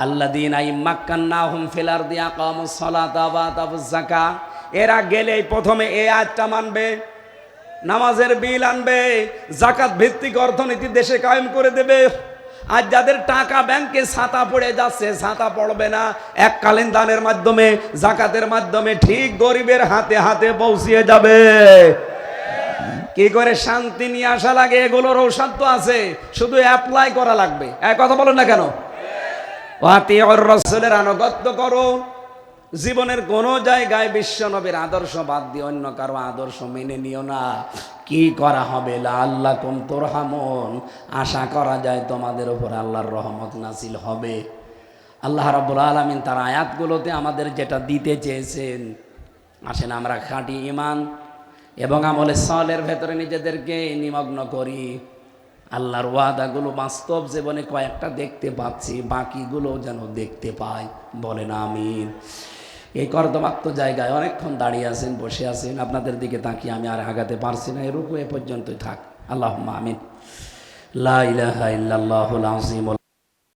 আল্লাযীনা ইম্মাক্কান্নাহুম ফিল আরদি আকামুস সালাতা ওয়া আতাবুজ যাকাত, এরা গেলেই প্রথমে এই আয়াতটা মানবে, নামাজের বিল আনবে, যাকাত ভিত্তিক অর্থনীতি দেশে কায়েম করে দেবে। আর যাদের টাকা ব্যাংকে ছাতা পড়ে যাচ্ছে, ছাতা পড়বে না, এককালীন দানের মাধ্যমে, জাকাতের মাধ্যমে ঠিক গরিবের হাতে হাতে পৌঁছিয়ে যাবে। কি করে শান্তি নিয়ে আসা লাগে, এগুলোর ঔষধ তো আছে, শুধু অ্যাপ্লাই করা লাগবে। এক কথা বলেন না কেন? ওয়াতিউর রাসূলের আনুগত্য করো। জীবনের কোন জায়গায় বিশ্ব নবীর আদর্শ বাদ দিয়ে অন্য কারো আদর্শ মেনে নিও না। কি করা হবে? লাআল্লাকুম তুরহামুন, আশা করা যায় তোমাদের উপর আল্লাহর রহমত নাযিল হবে। আল্লাহ রাব্বুল আলামিন তার আয়াতগুলোতে আমাদের যেটা দিতে চেয়েছেন, আসেন আমরা খাঁটি ঈমান এবং আমলে সালের ভেতরে নিজেদেরকে নিমগ্ন করি। আল্লাহর ওয়াদাগুলো বাস্তব জীবনে কয়েকটা দেখতে পাচ্ছি, বাকিগুলো যেন দেখতে পাই। বলেন আমিন। এই কর্দমাক্ত জায়গায় অনেকক্ষণ দাঁড়িয়ে আছেন, বসে আছেন, আপনাদের দিকে তাকিয়ে আমি আর আগাতে পারছি না, এরকম এ পর্যন্তই থাক। আল্লাহুম্মা আমিন। লা ইলাহা ইল্লাল্লাহুল আযীম।